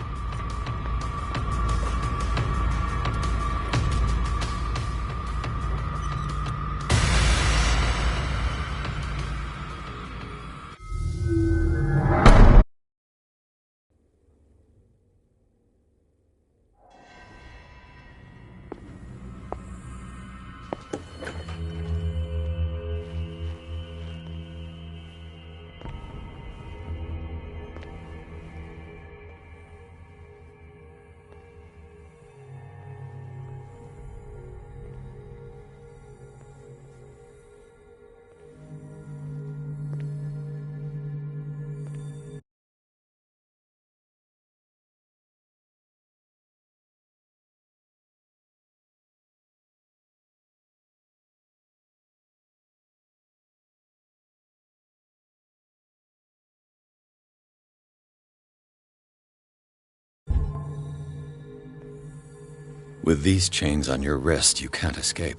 With these chains on your wrist, you can't escape.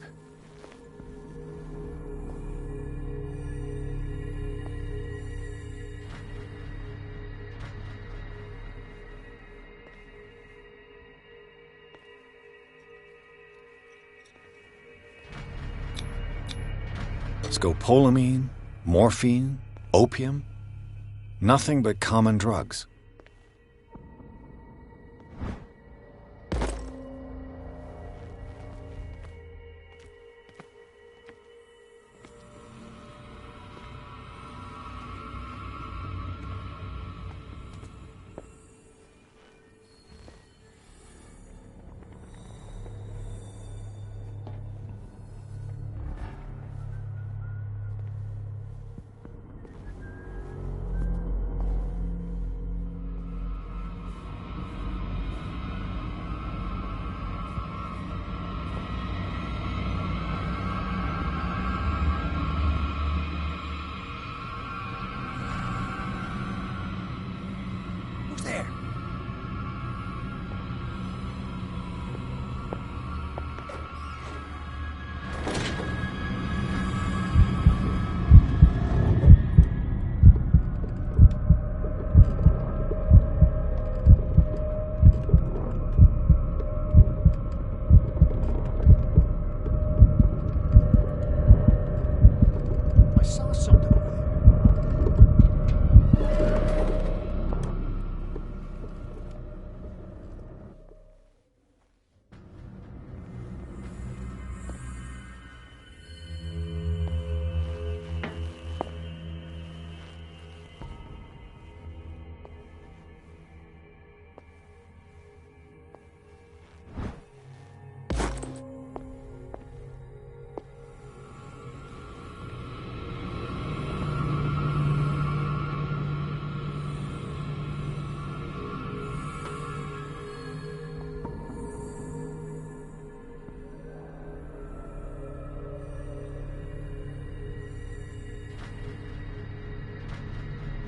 Scopolamine, morphine, opium, nothing but common drugs.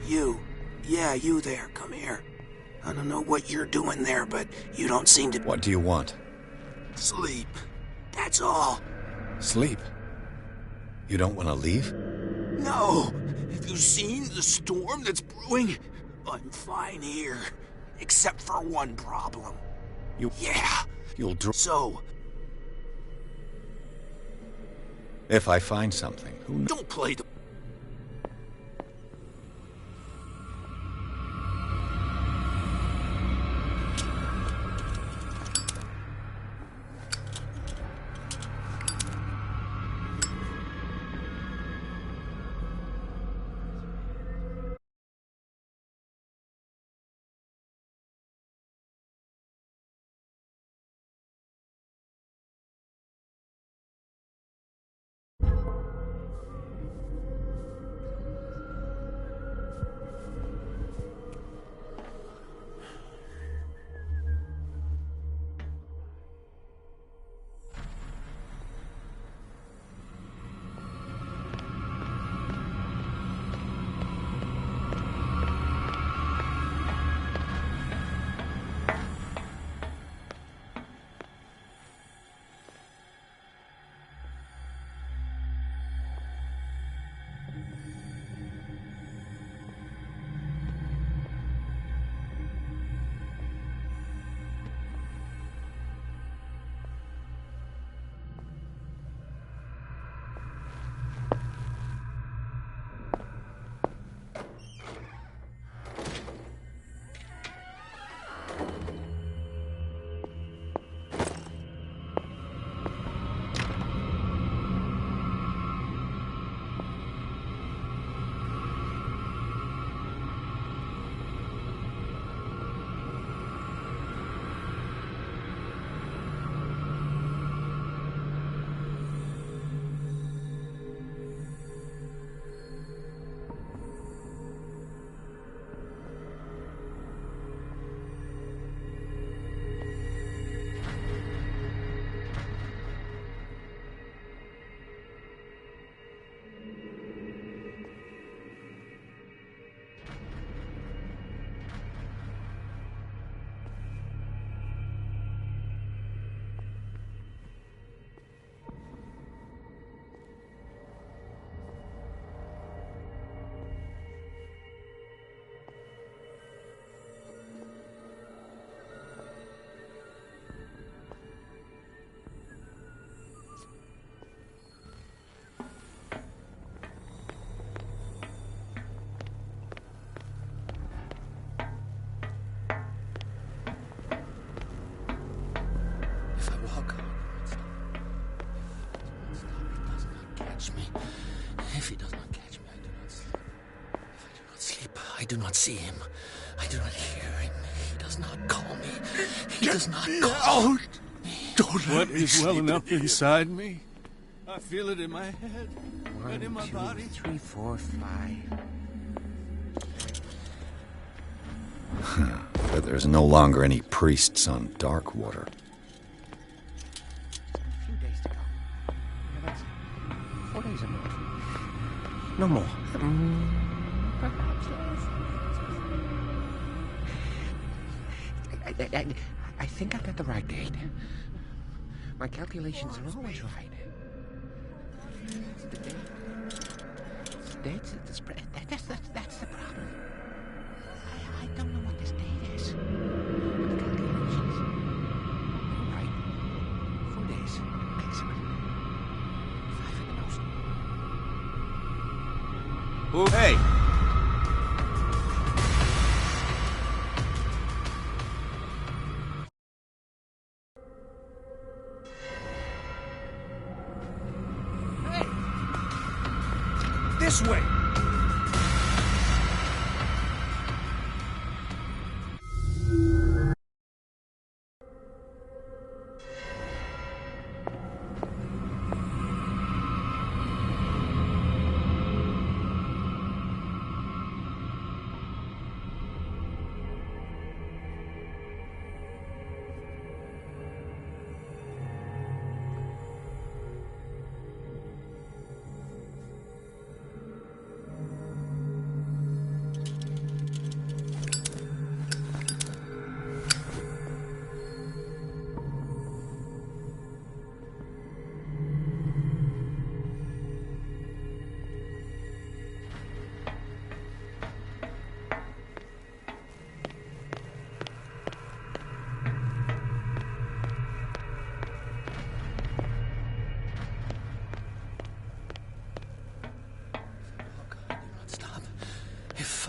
You. Yeah, you there. Come here. I don't know what you're doing there, but you don't seem to... What do you want? Sleep. That's all. Sleep? You don't want to leave? No. Have you seen the storm that's brewing? I'm fine here. Except for one problem. Yeah. You'll So... If I find something, who knows? Don't play the... do not see him. I do not hear him. He does not call me. He does not call me. Don't let me is well enough inside me? I feel it in my head and in my body. 1, 2, 3, 4, 5. But there's no longer any priests on Darkwater. A few days to go. Yeah, that's 4 days or more. No more. Perhaps less. I think I got the right date. My calculations are always right. It's the date. It's the dates. It's the spread. That's the problem. I don't know what this date is. But the calculations are right. 4 days maximum. 5 at the most. Oh, hey! This way!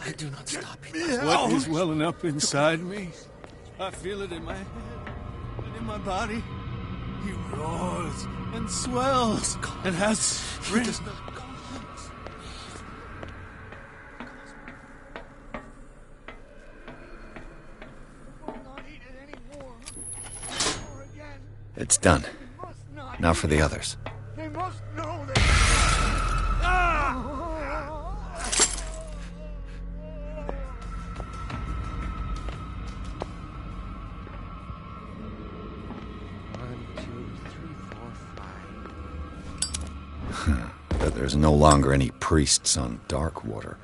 I do not stop. What is well enough inside me? I feel it in my head and in my body. He roars and swells and has strength. It's done. Now for the others. They must know that. But there's no longer any priests on Darkwater.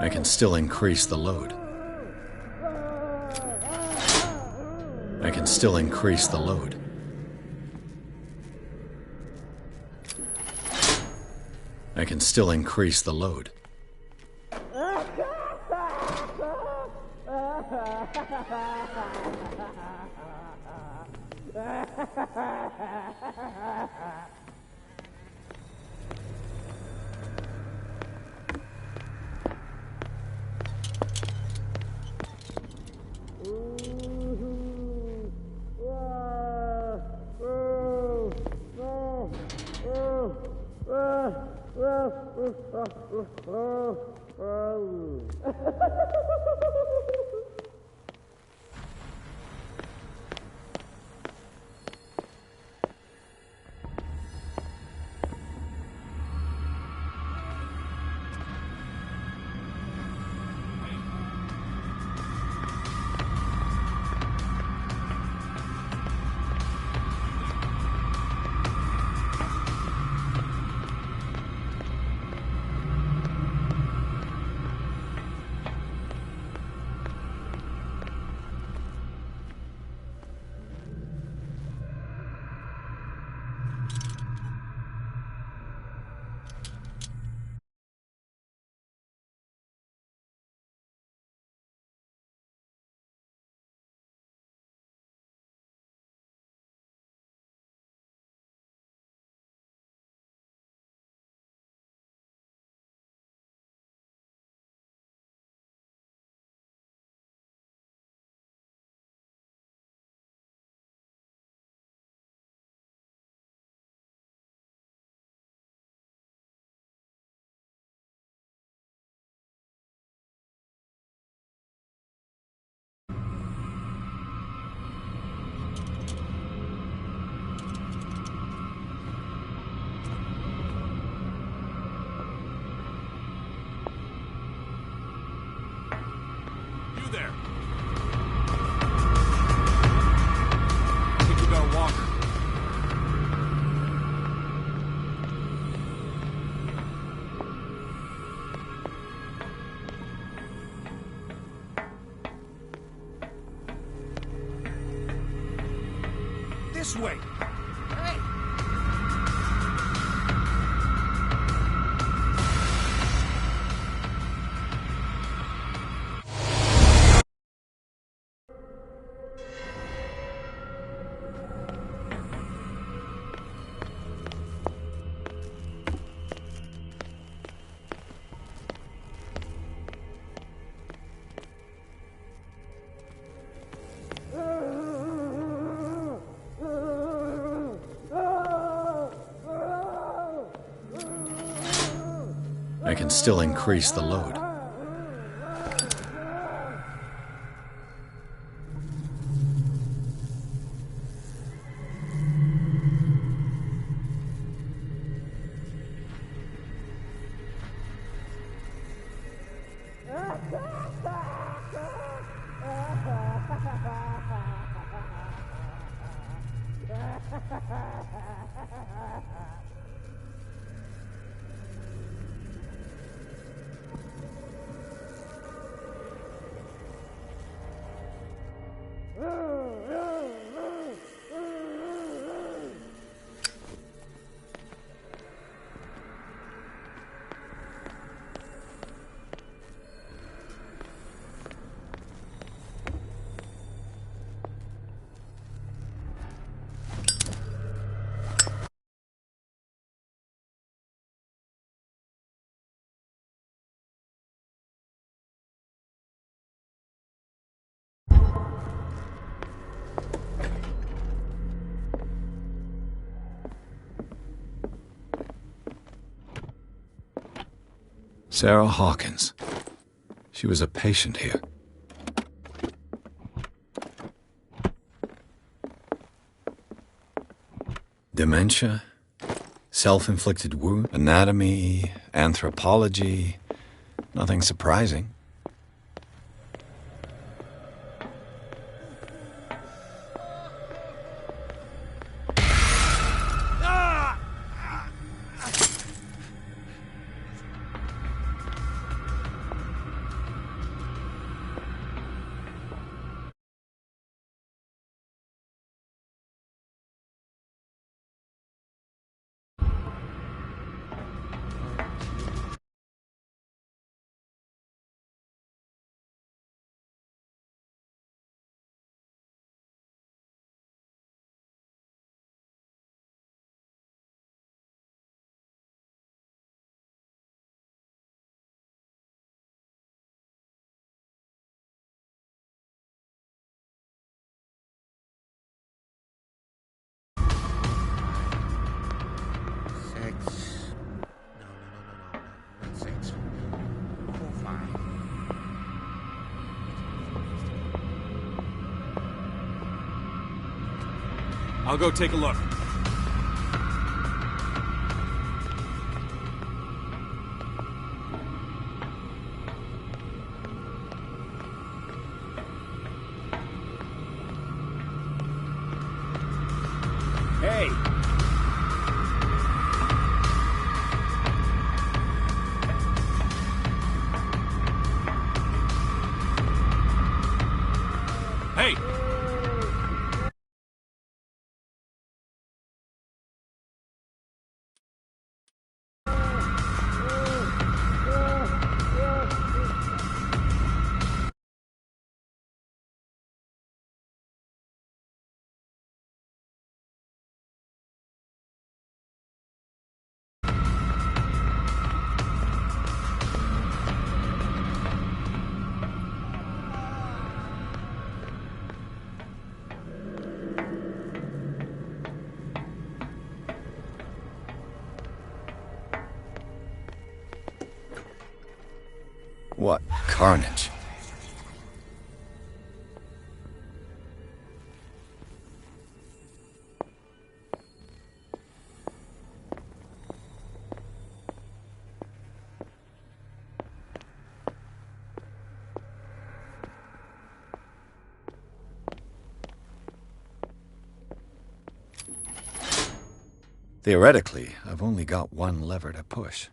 I can still increase the load. I can still increase the load. I can still increase the load. There. I think you better walk her. This way. Hey. I can still increase the load. Sarah Hawkins. She was a patient here. Dementia, self-inflicted wound, anatomy, anthropology, nothing surprising. I'll go take a look. Hey! Hey! What carnage. Theoretically, I've only got one lever to push.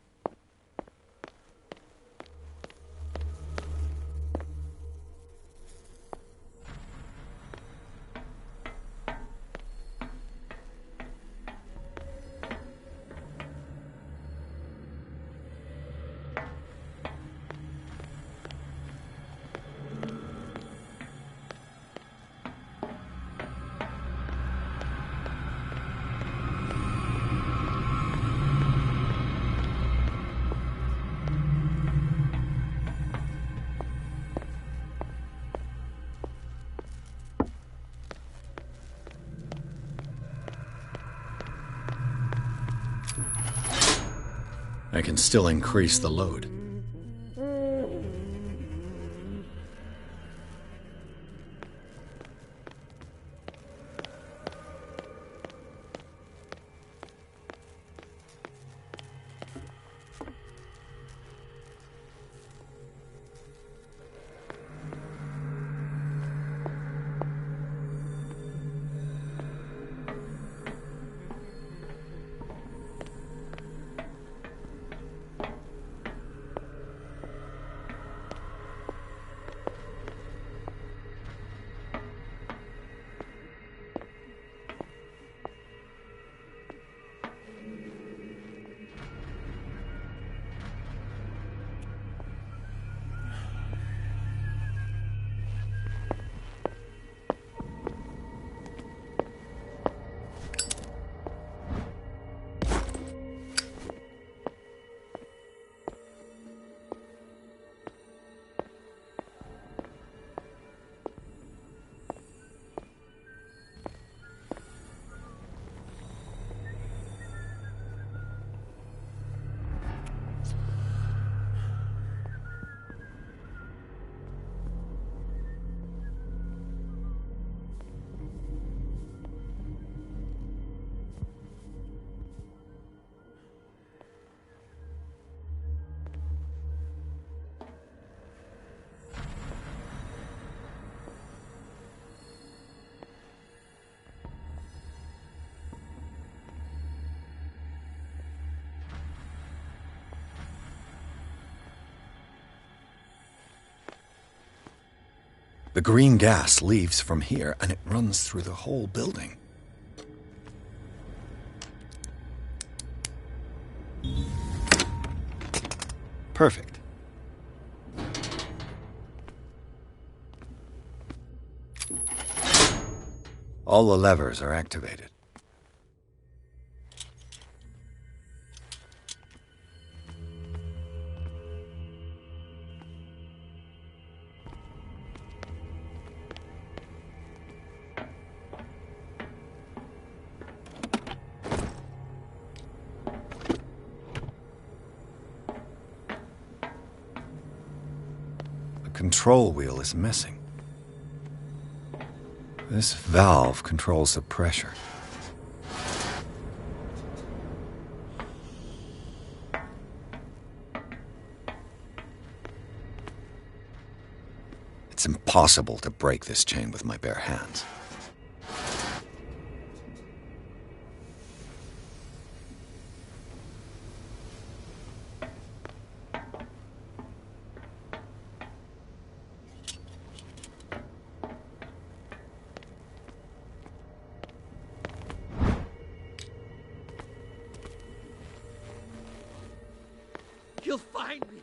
I can still increase the load. The green gas leaves from here, and it runs through the whole building. Perfect. All the levers are activated. Control wheel is missing. This valve controls the pressure. It's impossible to break this chain with my bare hands. He'll find me.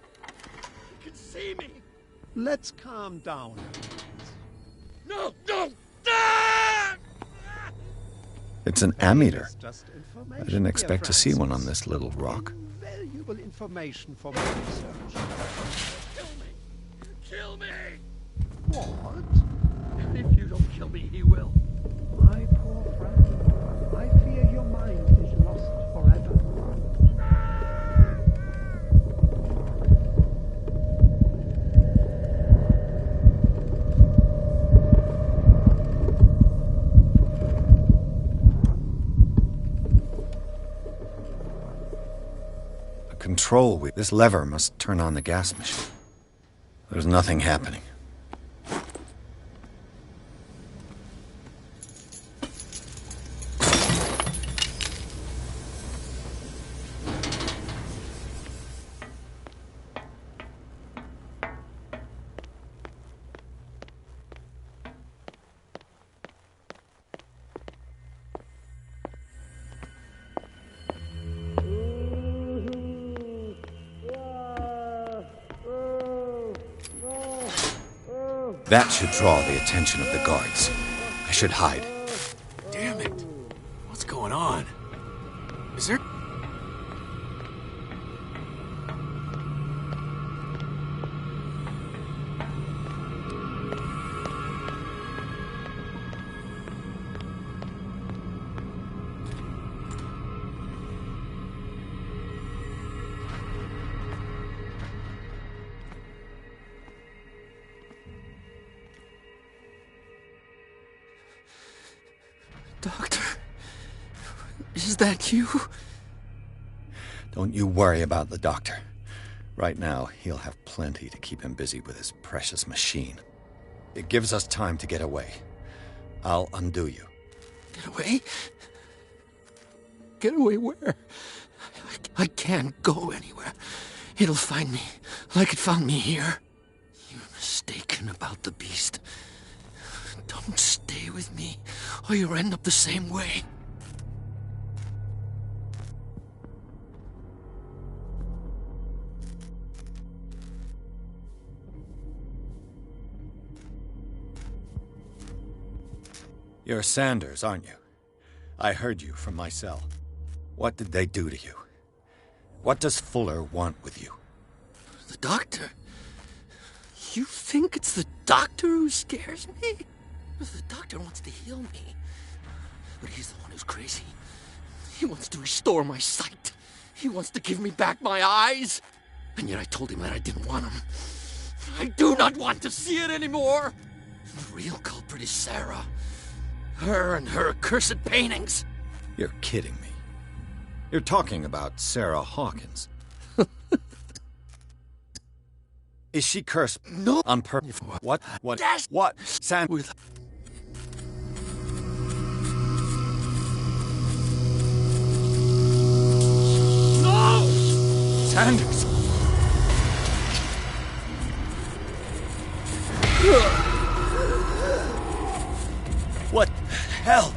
He can see me. Let's calm down. No, no! Ah! It's an ammeter. Just I didn't expect to see one on this little rock. Valuable information for my research. Kill me! Kill me! What? If you don't kill me, he will. My poor friend, I fear your mind is lost forever. Control wheel. This lever must turn on the gas machine. There's nothing happening. That should draw the attention of the guards. I should hide. Damn it! What's going on? Is there... Doctor, is that you? Don't you worry about the doctor. Right now, he'll have plenty to keep him busy with his precious machine. It gives us time to get away. I'll undo you. Get away? Get away where? I can't go anywhere. It'll find me, like it found me here. You're mistaken about the beast. Don't stay with me, or you'll end up the same way. You're Sanders, aren't you? I heard you from my cell. What did they do to you? What does Fuller want with you? The doctor? You think it's the doctor who scares me? The doctor wants to heal me. But he's the one who's crazy. He wants to restore my sight. He wants to give me back my eyes. And yet I told him that I didn't want him. I do not want to see it anymore. The real culprit is Sarah. Her and her accursed paintings. You're kidding me. You're talking about Sarah Hawkins. Is she cursed? No. On purpose? What? What? What? Sanders. No! Sanders! What the hell?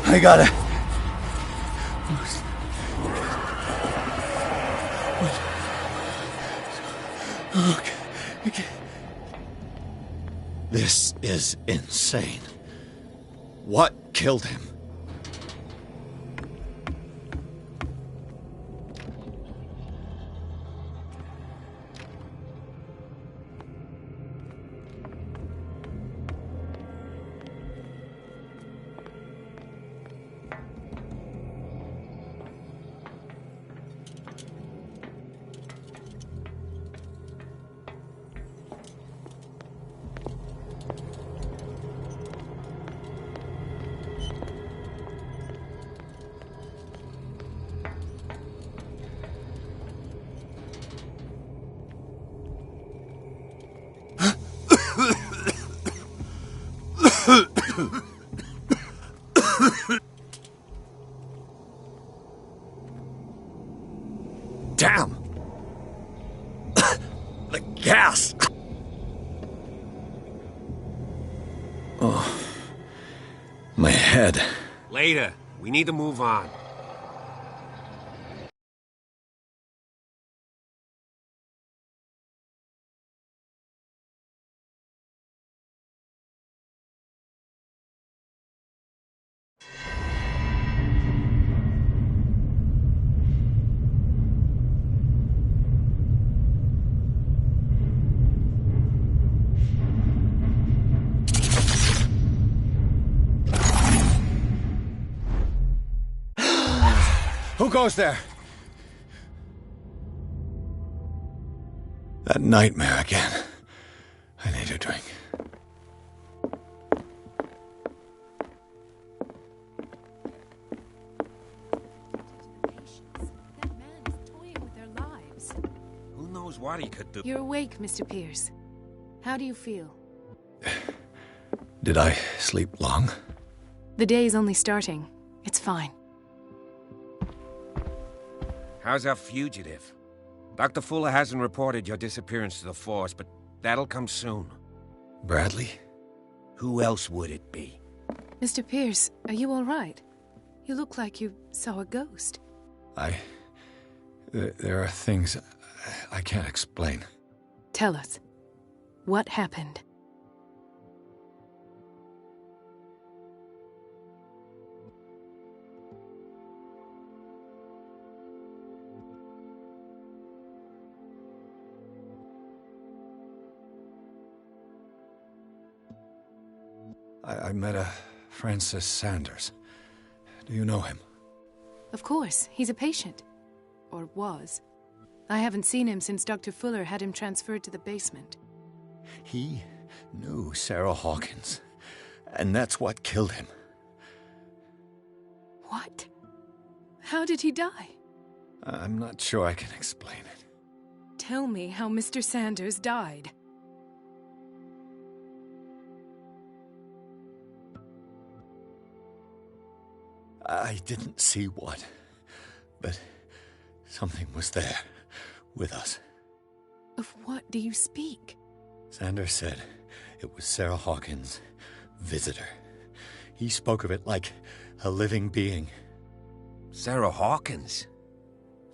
I gotta... Okay. This is insane. What killed him? Damn! The gas! Oh. My head. Later. We need to move on. Who goes there? That nightmare again. I need a drink. Who knows what he could do? You're awake, Mr. Pierce. How do you feel? Did I sleep long? The day's only starting. It's fine. How's our fugitive? Dr. Fuller hasn't reported your disappearance to the force, but that'll come soon. Bradley? Who else would it be? Mr. Pierce, are you all right? You look like you saw a ghost. There are things I can't explain. Tell us. What happened? I met a Francis Sanders. Do you know him? Of course, he's a patient. Or was. I haven't seen him since Dr. Fuller had him transferred to the basement. He knew Sarah Hawkins, and that's what killed him. What? How did he die? I'm not sure I can explain it. Tell me how Mr. Sanders died. I didn't see what, but something was there, with us. Of what do you speak? Sanders said it was Sarah Hawkins' visitor. He spoke of it like a living being. Sarah Hawkins?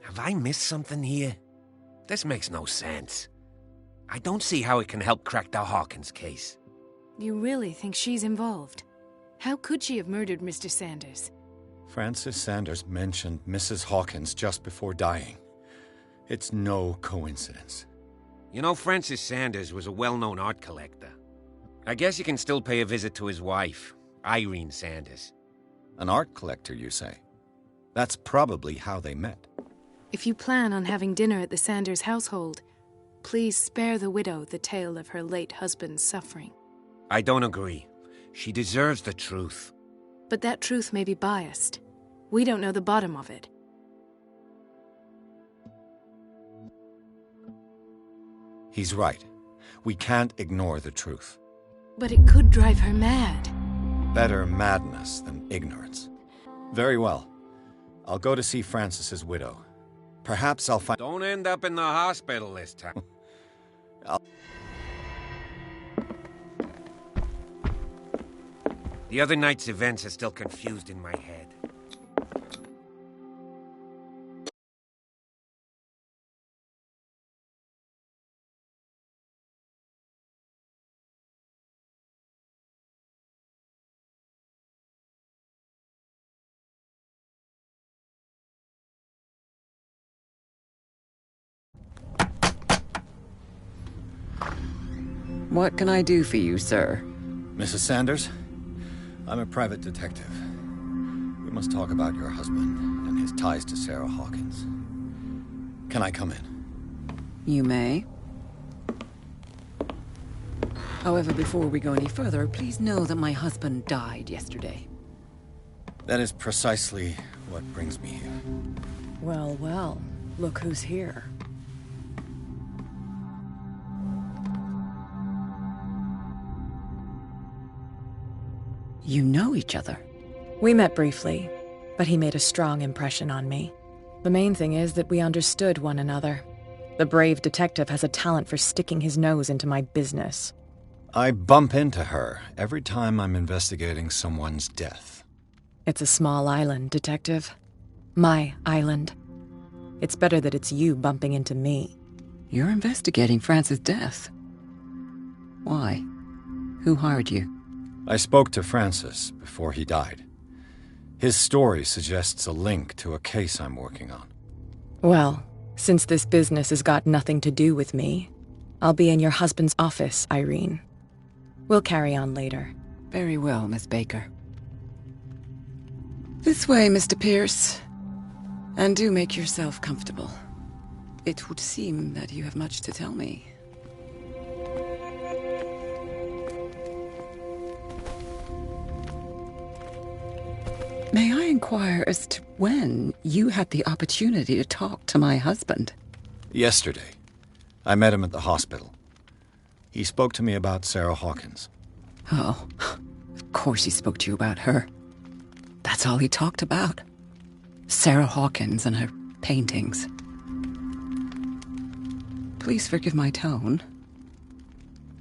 Have I missed something here? This makes no sense. I don't see how it can help crack the Hawkins case. You really think she's involved? How could she have murdered Mr. Sanders? Francis Sanders mentioned Mrs. Hawkins just before dying. It's no coincidence. You know, Francis Sanders was a well-known art collector. I guess you can still pay a visit to his wife, Irene Sanders. An art collector, you say? That's probably how they met. If you plan on having dinner at the Sanders household, please spare the widow the tale of her late husband's suffering. I don't agree. She deserves the truth. But that truth may be biased. We don't know the bottom of it. He's right. We can't ignore the truth. But it could drive her mad. Better madness than ignorance. Very well. I'll go to see Francis's widow. Perhaps I'll find... Don't end up in the hospital this time. The other night's events are still confused in my head. What can I do for you, sir? Mrs. Sanders? I'm a private detective. We must talk about your husband and his ties to Sarah Hawkins. Can I come in? You may. However, before we go any further, please know that my husband died yesterday. That is precisely what brings me here. Well, well. Look who's here. You know each other? We met briefly, but he made a strong impression on me. The main thing is that we understood one another. The brave detective has a talent for sticking his nose into my business. I bump into her every time I'm investigating someone's death. It's a small island, Detective. My island. It's better that it's you bumping into me. You're investigating Francis' death. Why? Who hired you? I spoke to Francis before he died. His story suggests a link to a case I'm working on. Well, since this business has got nothing to do with me, I'll be in your husband's office, Irene. We'll carry on later. Very well, Miss Baker. This way, Mr. Pierce. And do make yourself comfortable. It would seem that you have much to tell me. May I inquire as to when you had the opportunity to talk to my husband? Yesterday. I met him at the hospital. He spoke to me about Sarah Hawkins. Oh, of course he spoke to you about her. That's all he talked about. Sarah Hawkins and her paintings. Please forgive my tone.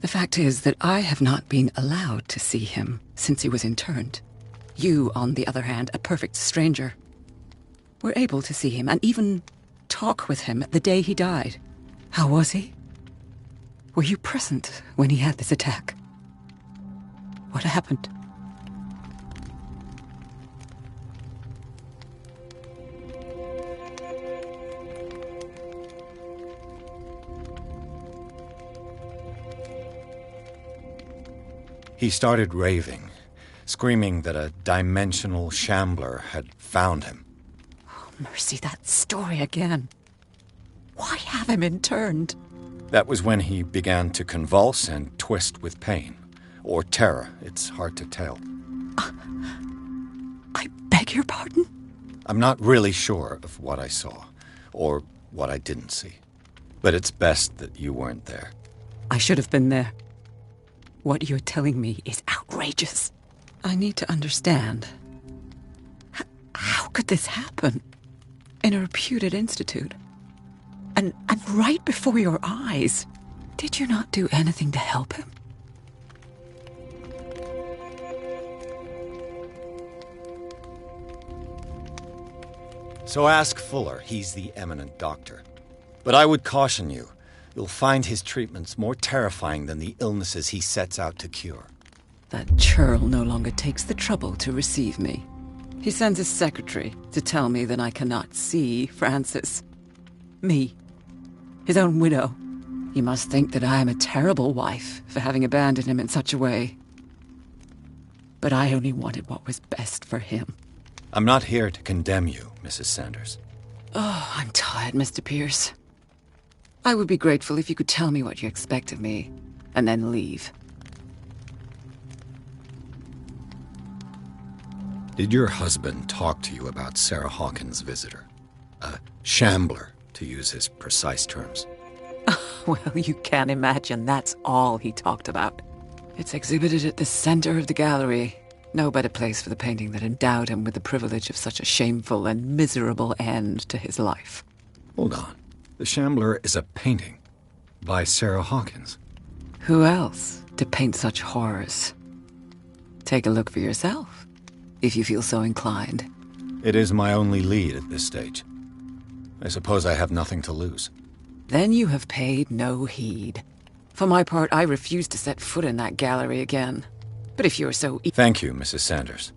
The fact is that I have not been allowed to see him since he was interned. You, on the other hand, a perfect stranger, were able to see him and even talk with him the day he died. How was he? Were you present when he had this attack? What happened? He started raving, screaming that a dimensional shambler had found him. Oh, mercy, that story again. Why have him interned? That was when he began to convulse and twist with pain. Or terror, it's hard to tell. I beg your pardon? I'm not really sure of what I saw, or what I didn't see. But it's best that you weren't there. I should have been there. What you're telling me is outrageous. I need to understand. How could this happen? In a reputed institute? And right before your eyes? Did you not do anything to help him? So ask Fuller. He's the eminent doctor. But I would caution you. You'll find his treatments more terrifying than the illnesses he sets out to cure. That churl no longer takes the trouble to receive me. He sends his secretary to tell me that I cannot see Francis. Me. His own widow. He must think that I am a terrible wife for having abandoned him in such a way. But I only wanted what was best for him. I'm not here to condemn you, Mrs. Sanders. Oh, I'm tired, Mr. Pierce. I would be grateful if you could tell me what you expect of me, and then leave. Did your husband talk to you about Sarah Hawkins' visitor? A shambler, to use his precise terms. Well, you can imagine that's all he talked about. It's exhibited at the center of the gallery. No better place for the painting that endowed him with the privilege of such a shameful and miserable end to his life. Hold on. The Shambler is a painting by Sarah Hawkins. Who else to paint such horrors? Take a look for yourself, if you feel so inclined. It is my only lead at this stage. I suppose I have nothing to lose. Then you have paid no heed. For my part, I refuse to set foot in that gallery again. But if you're so... Thank you, Mrs. Sanders.